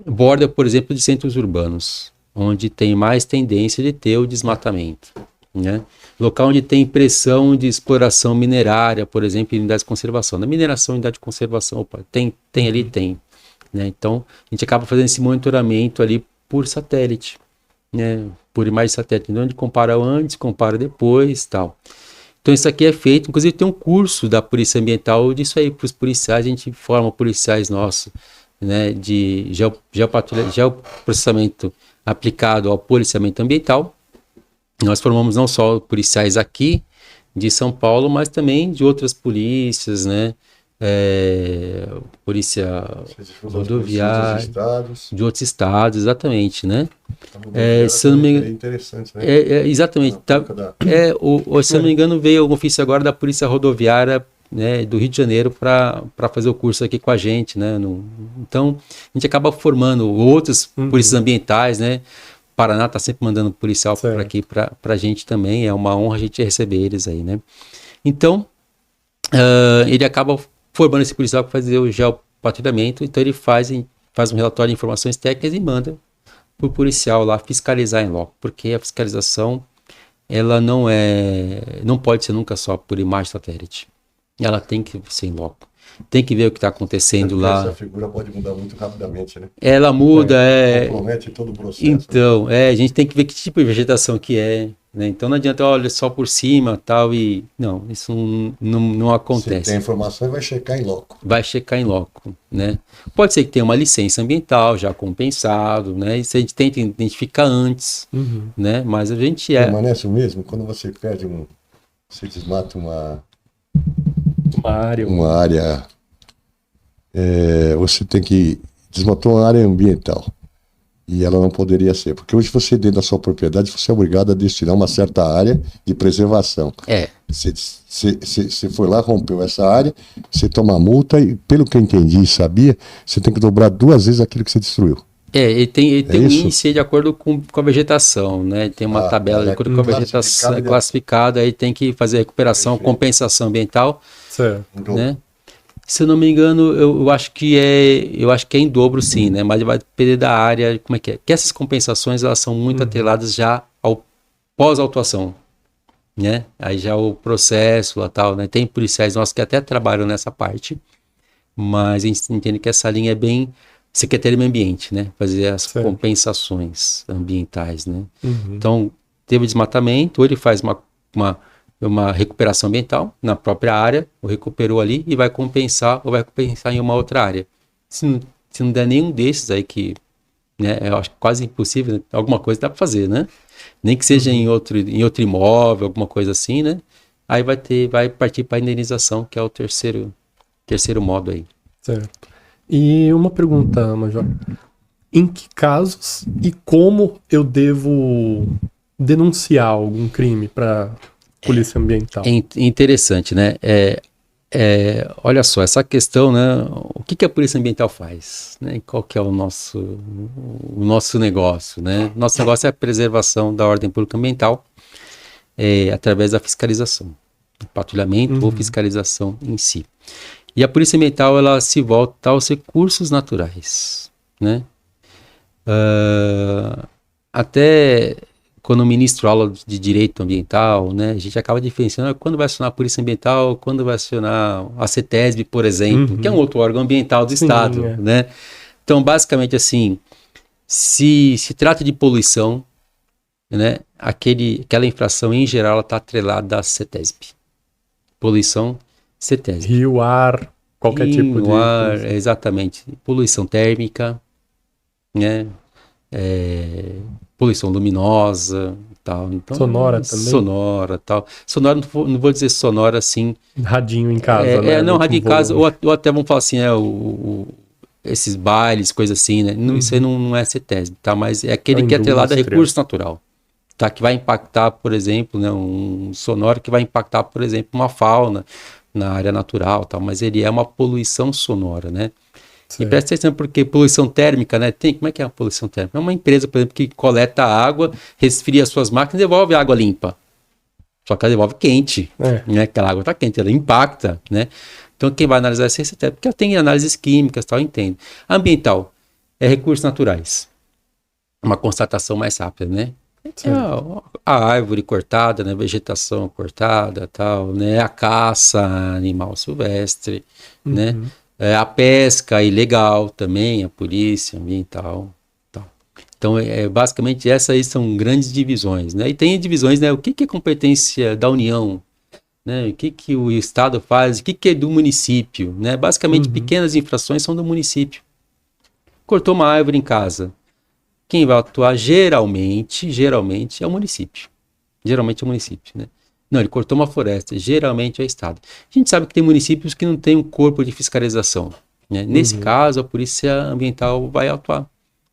Borda, por exemplo, de centros urbanos, onde tem mais tendência de ter o desmatamento, né? Local onde tem pressão de exploração minerária, por exemplo, em unidades de conservação. Na mineração, unidade de conservação, opa, tem ali, tem. Né? Então, a gente acaba fazendo esse monitoramento ali por satélite, né? Por imagem de satélite. Então, a gente compara antes, compara depois, tal. Então, isso aqui é feito, inclusive tem um curso da Polícia Ambiental disso aí, para os policiais, a gente forma policiais nossos, né, de geoprocessamento aplicado ao policiamento ambiental. Nós formamos não só policiais aqui de São Paulo, mas também de outras polícias, né, polícia rodoviária, de outros estados, exatamente, né? Se eu não me engano, É interessante, né? exatamente. Se eu não me engano, veio um ofício agora da Polícia Rodoviária, né, do Rio de Janeiro para fazer o curso aqui com a gente, né? Então, a gente acaba formando outras polícias ambientais, né? Paraná está sempre mandando policial por aqui para a gente também. É uma honra a gente receber eles aí, né? Então, ele acaba formando esse policial para fazer o geopatrulhamento. Então, ele faz um relatório de informações técnicas e manda para o policial lá fiscalizar em loco, porque a fiscalização ela não pode ser nunca só por imagem satélite. ela tem que ser em loco. Tem que ver o que está acontecendo Porque lá. essa figura pode mudar muito rapidamente, né? Ela muda, Compromete todo o processo. Então, a gente tem que ver que tipo de vegetação que é, né? Então não adianta, olha, só por cima, tal, e... Não, isso não Você acontece. tem a informação e vai checar em loco. Vai checar em loco, né? Pode ser que tenha uma licença ambiental já compensado, né? Isso a gente tenta identificar antes, né? Mas a gente Permanece o mesmo? Quando você perde você desmata uma área. você tem que desmatou uma área ambiental e ela não poderia ser, porque hoje você dentro da sua propriedade você é obrigado a destinar uma certa área de preservação. Você foi lá, rompeu essa área, você toma multa e, pelo que eu entendi e sabia, você tem que dobrar 2 vezes aquilo que você destruiu. Ele tem um isso? índice de acordo com a vegetação, né? Tem uma tabela de acordo com a vegetação classificada, aí tem que fazer recuperação, compensação ambiental, certo, né? Se eu não me engano, eu acho que é em dobro, sim, né? Mas vai depender da área, como é que é. Que essas compensações, elas são muito atreladas já ao pós-autuação, né? Aí já o processo lá tal, né? Tem policiais nossos que até trabalham nessa parte, mas a gente entende que essa linha é bem Secretaria do Meio Ambiente, né? Fazer as compensações ambientais, né? Então, teve desmatamento, ou ele faz uma recuperação ambiental na própria área, ou recuperou ali e vai compensar, ou vai compensar em uma outra área. Se não der nenhum desses aí que, né, eu acho quase impossível, né? Alguma coisa dá para fazer, né? Nem que seja em outro imóvel, alguma coisa assim, né? Aí vai partir para a indenização, que é o terceiro modo aí. Certo. E uma pergunta, Major. Em que casos e como eu devo denunciar algum crime para Polícia Ambiental? É interessante, né? Olha só, essa questão, né? O que a Polícia Ambiental faz? Né? Qual que é o nosso negócio, né? Nosso negócio é a preservação da ordem pública ambiental através da fiscalização, patrulhamento ou fiscalização em si. E a Polícia Ambiental, ela se volta aos recursos naturais, né? Até quando o ministro aula de direito ambiental, né, a gente acaba diferenciando quando vai acionar a Polícia Ambiental, quando vai acionar a CETESB, por exemplo, que é um outro órgão ambiental do Estado, né? Então, basicamente assim, se trata de poluição, né, aquela infração em geral está atrelada à CETESB. Poluição, CETESB. Rio, ar, qualquer tipo de... ar, exatamente. Poluição térmica, né? Poluição luminosa e tal. Então, sonora também? Sonora tal. Sonora, não vou dizer sonora assim. Radinho em casa, né? Não, radinho em casa, ou até vamos falar assim, esses bailes, coisas assim, né? Isso aí não é CETESB, tá? Mas é aquele que é atrelado a recurso natural. Tá? Que vai impactar, por exemplo, né? Um sonoro que vai impactar, por exemplo, uma fauna na área natural, tal, mas ele é uma poluição sonora, né? Sim. E presta atenção, porque poluição térmica, né? Como é que é a poluição térmica? É uma empresa, por exemplo, que coleta água, resfria suas máquinas e devolve água limpa. Só que ela devolve quente, né? Aquela água está quente, ela impacta, né? Então, quem vai analisar essa ciência térmica, porque tem análises químicas, tal, entende. Ambiental é recursos naturais. Uma constatação mais rápida, né? A árvore cortada, né? Vegetação cortada, tal, né? A caça animal silvestre, né? A pesca ilegal também, a polícia ambiental, tal. Então, basicamente essas aí são grandes divisões, né? E tem divisões, né? O que é competência da União, né? O que o Estado faz, o que é do município, né? Basicamente pequenas infrações são do município. Cortou uma árvore em casa. Quem vai atuar geralmente é o município. Geralmente é o município, né? Não, ele cortou uma floresta, geralmente é o Estado. A gente sabe que tem municípios que não tem um corpo de fiscalização, né? Nesse caso, a Polícia Ambiental vai atuar,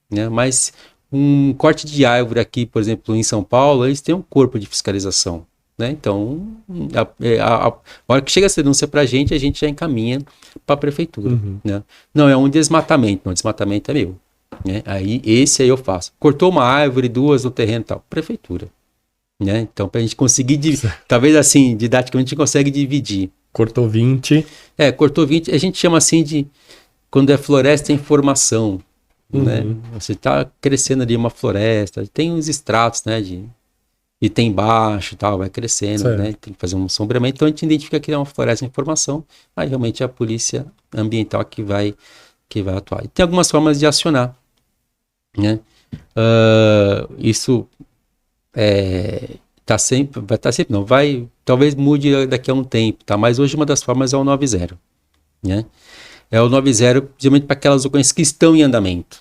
né? Mas um corte de árvore aqui, por exemplo, em São Paulo, eles têm um corpo de fiscalização, né? Então, a hora que chega essa denúncia para a gente já encaminha para a prefeitura, né? Não, é um desmatamento, não, desmatamento é meu. Né? Esse aí eu faço. Cortou uma árvore, 2 no terreno e tal. Prefeitura. Né? Então, para a gente conseguir, talvez assim, didaticamente, a gente consegue dividir. Cortou 20. Cortou 20, a gente chama assim de, quando é floresta em formação. Né? Você está crescendo ali uma floresta, tem uns estratos, né, e tem baixo e tal, vai crescendo, Certo. né? Tem que fazer um sombreamento. Então a gente identifica que é uma floresta de informação, aí realmente é a polícia ambiental que vai atuar. E tem algumas formas de acionar, né? Isso tá sempre, vai estar sempre, não, talvez mude daqui a um tempo, tá? Mas hoje uma das formas é o 90, né? É o 90, principalmente para aquelas ocorrências que estão em andamento.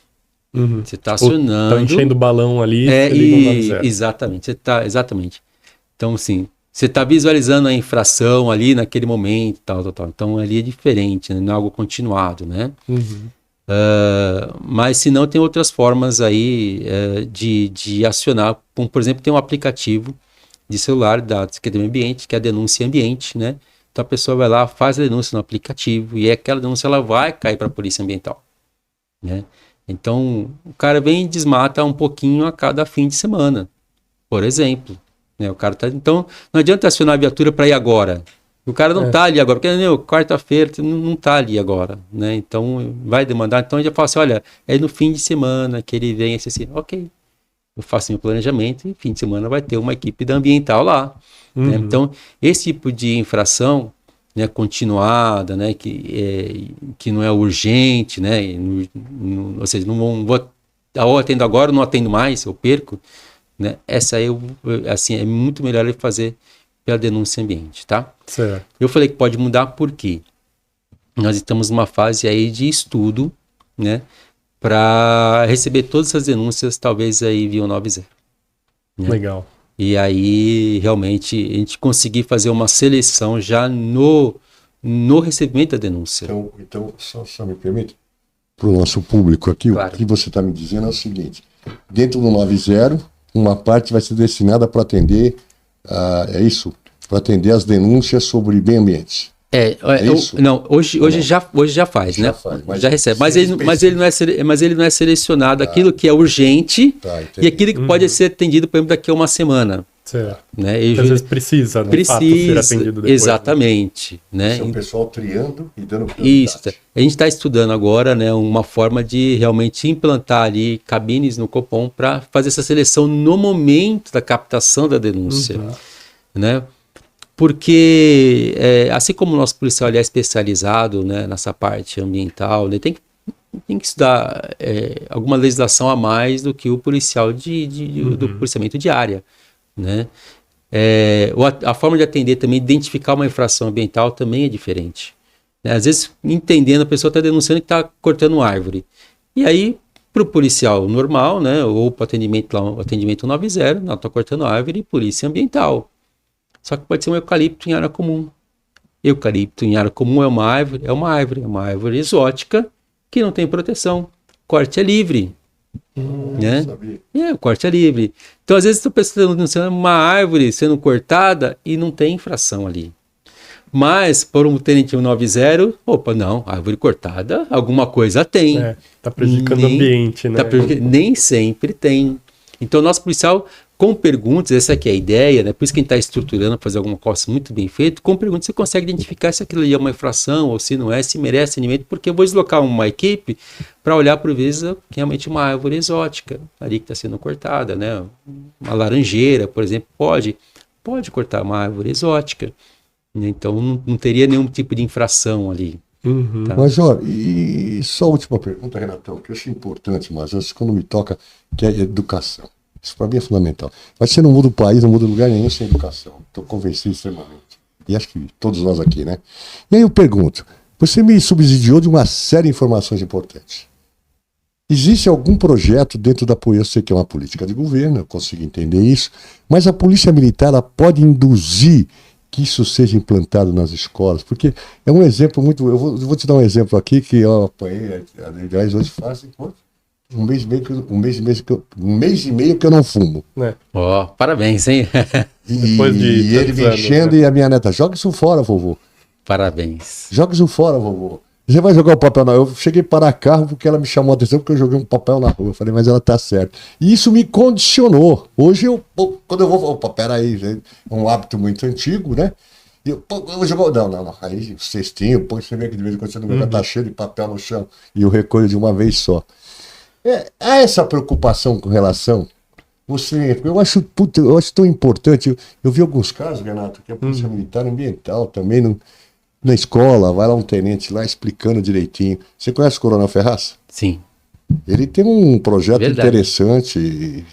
Uhum. Você está Tá acionando. enchendo o balão ali, você liga um 90. Exatamente, exatamente. Então, assim, você está visualizando a infração ali naquele momento, tal. Então, ali é diferente, né? Não é algo continuado, né? Uhum. Mas se não, tem outras formas aí de acionar. Como, por exemplo, tem um aplicativo de celular da Secretaria do Meio Ambiente, que é a denúncia ambiente, né? Então a pessoa vai lá, faz a denúncia no aplicativo e aquela denúncia ela vai cair para a Polícia Ambiental, né? Então o cara vem e desmata um pouquinho a cada fim de semana, por exemplo, né? O cara tá, então não adianta acionar a viatura para ir agora. O cara não tá ali agora, porque quarta-feira não tá ali agora, né? Então vai demandar. Então a gente fala assim, olha, é no fim de semana que ele vem assim, ok, eu faço meu planejamento e fim de semana vai ter uma equipe da ambiental lá. Né? Então, esse tipo de infração, né, continuada, né, que não é urgente, né, ou seja, não vou, ou atendo agora, não atendo mais, eu perco, né, essa aí assim, é muito melhor ele fazer pela denúncia ambiente, tá? Certo. Eu falei que pode mudar porque nós estamos numa fase aí de estudo, né, para receber todas essas denúncias, talvez aí via 90. Né? Legal. E aí, realmente, a gente conseguir fazer uma seleção já no recebimento da denúncia. Então só me permite, para o nosso público aqui, Claro. o que você está me dizendo é o seguinte: dentro do 90, uma parte vai ser destinada para atender, é isso? Para atender as denúncias sobre meio ambiente. Isso? Não, hoje já faz, Já né? faz, mas já recebe. Mas ele não é selecionado Tá. aquilo que é urgente Tá, e entendi. aquilo que pode ser atendido, por exemplo, daqui a uma semana. Certo. Né? Porque às vezes precisa, de fato, ser atendido depois. Exatamente. Né? Esse é o pessoal triando e dando Isso. prioridade. A gente está estudando agora, né, uma forma de realmente implantar ali cabines no Copom para fazer essa seleção no momento da captação da denúncia. Né? Porque, assim como o nosso policial ele é especializado, né, nessa parte ambiental, ele tem que estudar alguma legislação a mais do que o policial do policiamento de área. Né? A forma de atender também, identificar uma infração ambiental também é diferente. Né? Às vezes, entendendo, a pessoa está denunciando que está cortando árvore. E aí, para o policial normal, né, ou para o atendimento 90, não, está cortando árvore, polícia ambiental. Só que pode ser um eucalipto em área comum. Eucalipto em área comum é uma árvore exótica que não tem proteção. Corte é livre. Né? O corte é livre. Então, às vezes, tu pensa denunciando uma árvore sendo cortada e não tem infração ali. Mas, por um tenente 90, não, árvore cortada, alguma coisa tem. Tá prejudicando o ambiente, né? Nem sempre tem. Então, nosso policial, com perguntas, essa aqui é a ideia, né? Por isso que a gente está estruturando, fazer alguma coisa muito bem feito, com perguntas você consegue identificar se aquilo ali é uma infração ou se não é, se merece atendimento, porque eu vou deslocar uma equipe para olhar por vezes realmente uma árvore exótica ali que está sendo cortada, né? Uma laranjeira, por exemplo, pode cortar uma árvore exótica. Então não teria nenhum tipo de infração ali. Tá? Mas, ó, e só a última pergunta, Renatão, que eu acho importante, mas acho que quando me toca, que é educação. Isso para mim é fundamental. Mas você não muda o país, não muda lugar nenhum sem educação. Estou convencido extremamente. E acho que todos nós aqui, né? E aí eu pergunto, você me subsidiou de uma série de informações importantes. Existe algum projeto dentro da polícia? Eu sei que é uma política de governo, eu consigo entender isso, mas a polícia militar ela pode induzir que isso seja implantado nas escolas, porque é um exemplo muito... Eu vou te dar um exemplo aqui que eu apanhei, aliás, hoje fazem um mês e meio que eu não fumo. Parabéns, hein? E ele me enchendo, né? E a minha neta, joga isso fora, vovô. Parabéns. Joga isso fora, vovô. Você vai jogar o papel na rua? Eu cheguei para parar carro porque ela me chamou a atenção porque eu joguei um papel na rua. Eu falei, mas ela tá certa. E isso me condicionou. Hoje quando eu vou, peraí, é um hábito muito antigo, né? E eu vou jogar, não. Aí o cestinho, você vê que de vez em quando você não tá cheio de papel no chão e eu recolho de uma vez só. Há essa preocupação com relação eu acho tão importante. Eu vi alguns casos, Renato, que a Polícia Militar Ambiental também, na escola, vai lá um tenente lá explicando direitinho. Você conhece o Coronel Ferraz? Sim. Ele tem um projeto Verdade. interessante.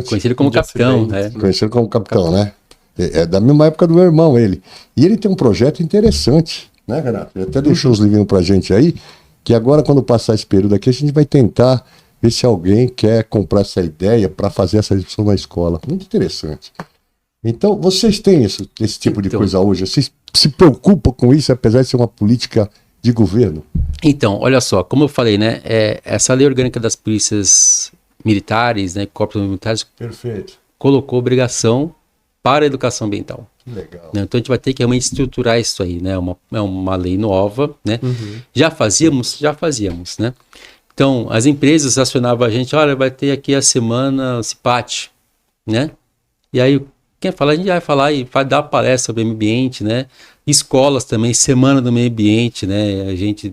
Conhecido como De capitão, acidente. né? Conhecido como capitão, né? É da mesma época do meu irmão, ele. E ele tem um projeto interessante, né, Renato? Ele até deixou os livrinhos pra gente aí, que agora, quando passar esse período aqui, a gente vai tentar ver se alguém quer comprar essa ideia para fazer essa discussão na escola. Muito interessante. Então, vocês têm esse tipo de Então. coisa hoje? Vocês se preocupam com isso, apesar de ser uma política de governo? Então, olha só, como eu falei, né? Essa lei orgânica das polícias militares, né? Corpos militares, Perfeito. colocou obrigação para a educação ambiental. Que legal. Né? Então a gente vai ter que realmente estruturar isso aí, né? É uma lei nova, né? Já fazíamos, né? Então as empresas acionavam a gente, olha, vai ter aqui a semana CIPAT, né? E aí quem fala, a gente vai falar e vai dar palestra sobre meio ambiente, né? Escolas também, semana do meio ambiente, né? A gente,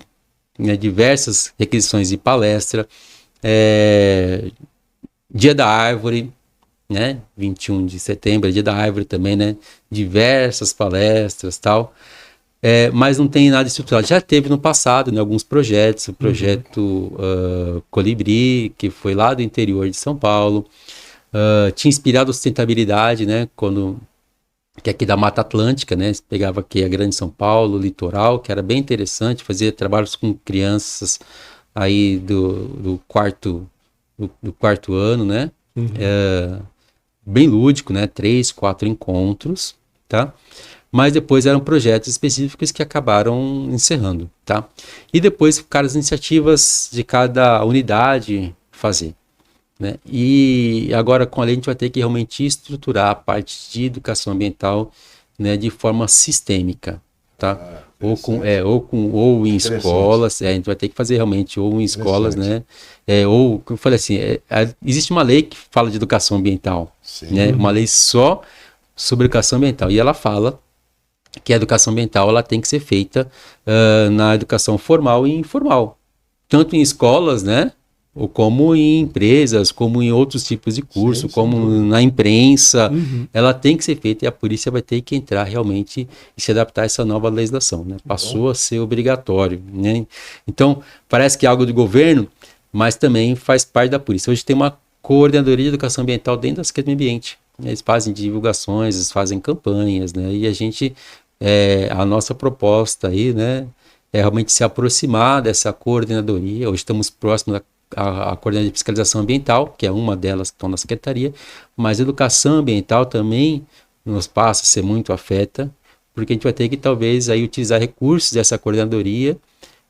né, diversas requisições de palestra, Dia da Árvore, né? 21 de setembro, Dia da Árvore também, né? Diversas palestras e tal. Mas não tem nada estruturado. Já teve no passado, né, alguns projetos, o projeto Colibri, que foi lá do interior de São Paulo, tinha inspirado a sustentabilidade, né? Que é aqui da Mata Atlântica, né? Você pegava aqui a Grande São Paulo, o litoral, que era bem interessante, fazia trabalhos com crianças aí do quarto ano, né? Bem lúdico, né? 3, 4 encontros, tá? Mas depois eram projetos específicos que acabaram encerrando, tá? E depois ficaram as iniciativas de cada unidade fazer, né? E agora com a lei a gente vai ter que realmente estruturar a parte de educação ambiental, né, de forma sistêmica, tá? Ou em escolas, a gente vai ter que fazer realmente ou em escolas, né? Ou, como eu falei assim, existe uma lei que fala de educação ambiental, né? Uma lei só sobre educação ambiental, e ela fala que a educação ambiental ela tem que ser feita na educação formal e informal, tanto em escolas, né? Ou como em empresas, como em outros tipos de curso, como na imprensa, ela tem que ser feita e a polícia vai ter que entrar realmente e se adaptar a essa nova legislação, né? Passou a ser obrigatório, né? Então, parece que é algo do governo, mas também faz parte da polícia. Hoje tem uma coordenadoria de educação ambiental dentro da Secretaria do Meio Ambiente. Eles fazem divulgações, eles fazem campanhas, né? E a gente, a nossa proposta aí, né, é realmente se aproximar dessa coordenadoria. Hoje estamos próximos a coordenadoria de fiscalização ambiental, que é uma delas que estão na secretaria, mas a educação ambiental também nos passa a ser muito afeta, porque a gente vai ter que talvez aí utilizar recursos dessa coordenadoria,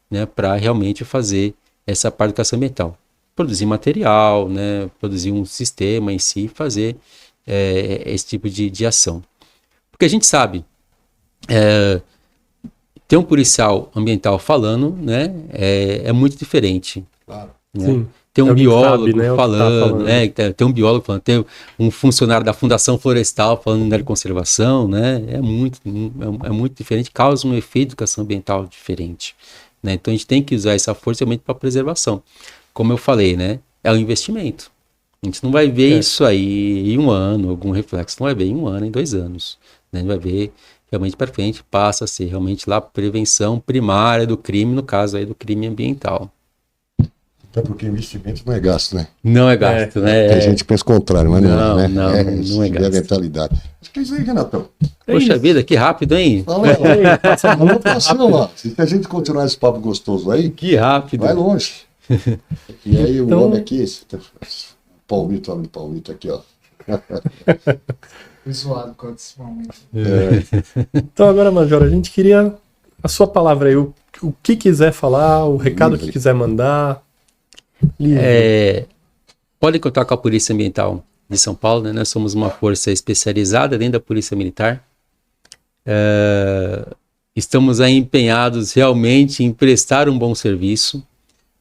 né, para realmente fazer essa parte da educação ambiental. Produzir material, né, produzir um sistema em si, fazer esse tipo de ação. Porque a gente sabe, ter um policial ambiental falando, né, é muito diferente. Claro. Né? Sim. Tem um Alguém biólogo sabe, né, o que tá falando, falando. né? Tem um biólogo falando, tem um funcionário da Fundação Florestal falando de conservação, né? É muito diferente, causa um efeito de educação ambiental diferente, né? Então a gente tem que usar essa força realmente para preservação. Como eu falei, né? É um investimento. A gente não vai ver isso aí em um ano, algum reflexo, não vai ver em um ano, em 2 anos, né? A gente vai ver realmente para frente, passa a ser realmente lá prevenção primária do crime, no caso aí do crime ambiental. Até porque investimento não é gasto, né? Não é gasto, né? Tem gente que pensa o contrário, mas não é, né? Não é É a gasto. mentalidade. Acho que é isso aí, Renatão. Poxa vida, que rápido, hein? Fala aí, passa a anotação lá. Se a gente continuar esse papo gostoso aí, Que rápido. vai longe. E aí Então- o homem aqui, Palmito, homem do Palmito aqui, ó. Fui zoado com esse momento. Então agora, Major, a gente queria a sua palavra aí, o que quiser falar, o recado que quiser mandar. Livre. Pode contar com a Polícia Ambiental de São Paulo, né? Nós somos uma força especializada dentro da Polícia Militar. Estamos aí empenhados realmente em prestar um bom serviço,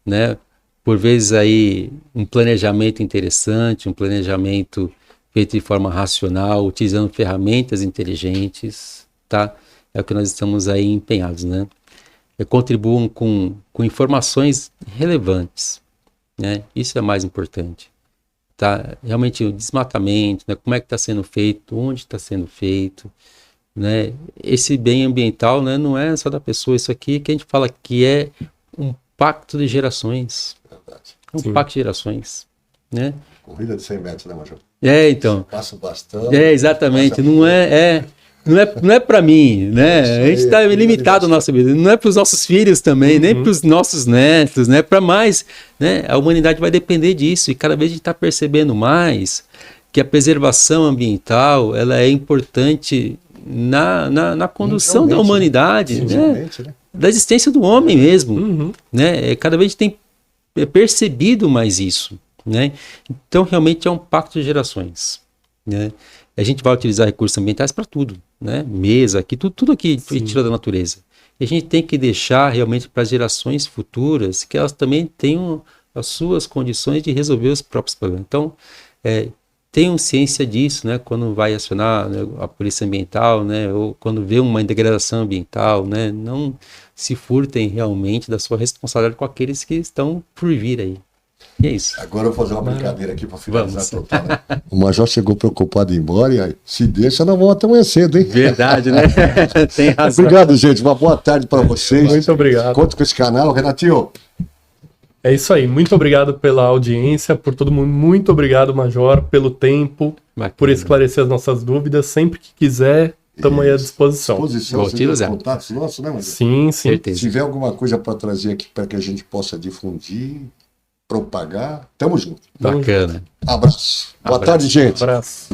né? Por vezes aí um planejamento interessante, um planejamento feito de forma racional, utilizando ferramentas inteligentes, tá? É o que nós estamos aí empenhados, né? Contribuam com informações relevantes, né? Isso é mais importante. tá? Realmente o desmatamento, né? Como é que está sendo feito, onde está sendo feito, né? Esse bem ambiental, né, não é só da pessoa, isso aqui que a gente fala que é um pacto de gerações. É um Sim. pacto de gerações, né? Corrida de 100 metros, né, Major? Então. Passa bastante. Exatamente. Não é para mim, né? Isso A gente aí, está é limitado a nossa vida. Não é para os nossos filhos também, nem para os nossos netos, né? Para mais, né? A humanidade vai depender disso e cada vez a gente está percebendo mais que a preservação ambiental ela é importante na condução da humanidade, né? Mundialmente, né? Da existência do homem mesmo, Uhum. né? Cada vez a gente tem percebido mais isso, né? Então realmente é um pacto de gerações, né? A gente vai utilizar recursos ambientais para tudo, né? Mesa, aqui, tudo aqui foi tirado da natureza. E a gente tem que deixar realmente para as gerações futuras que elas também tenham as suas condições de resolver os próprios problemas. Então, tenham ciência disso, né? Quando vai acionar, né, a polícia ambiental, né? Ou quando vê uma degradação ambiental, né? Não se furtem realmente da sua responsabilidade com aqueles que estão por vir aí. E é isso. Agora eu vou fazer uma brincadeira aqui para finalizar Vamos. total, né? O Major chegou preocupado em ir embora e aí, se deixa, nós vamos até amanhã cedo, hein? Verdade, né? Tem razão. Obrigado, gente. Uma boa tarde para vocês. Muito obrigado. Conta com esse canal. Renatinho, É isso aí. Muito obrigado pela audiência, por todo mundo. Muito obrigado, Major, pelo tempo, Bacana. por esclarecer as nossas dúvidas. Sempre que quiser, estamos aí à disposição. exposição, Vou você tem os utilizar. contatos nossos, né, Major? Sim, sim. Se Certeza. tiver alguma coisa para trazer aqui para que a gente possa difundir, propagar, tamo junto. Bacana. Abraço. Boa Abraço. tarde, gente. Abraço.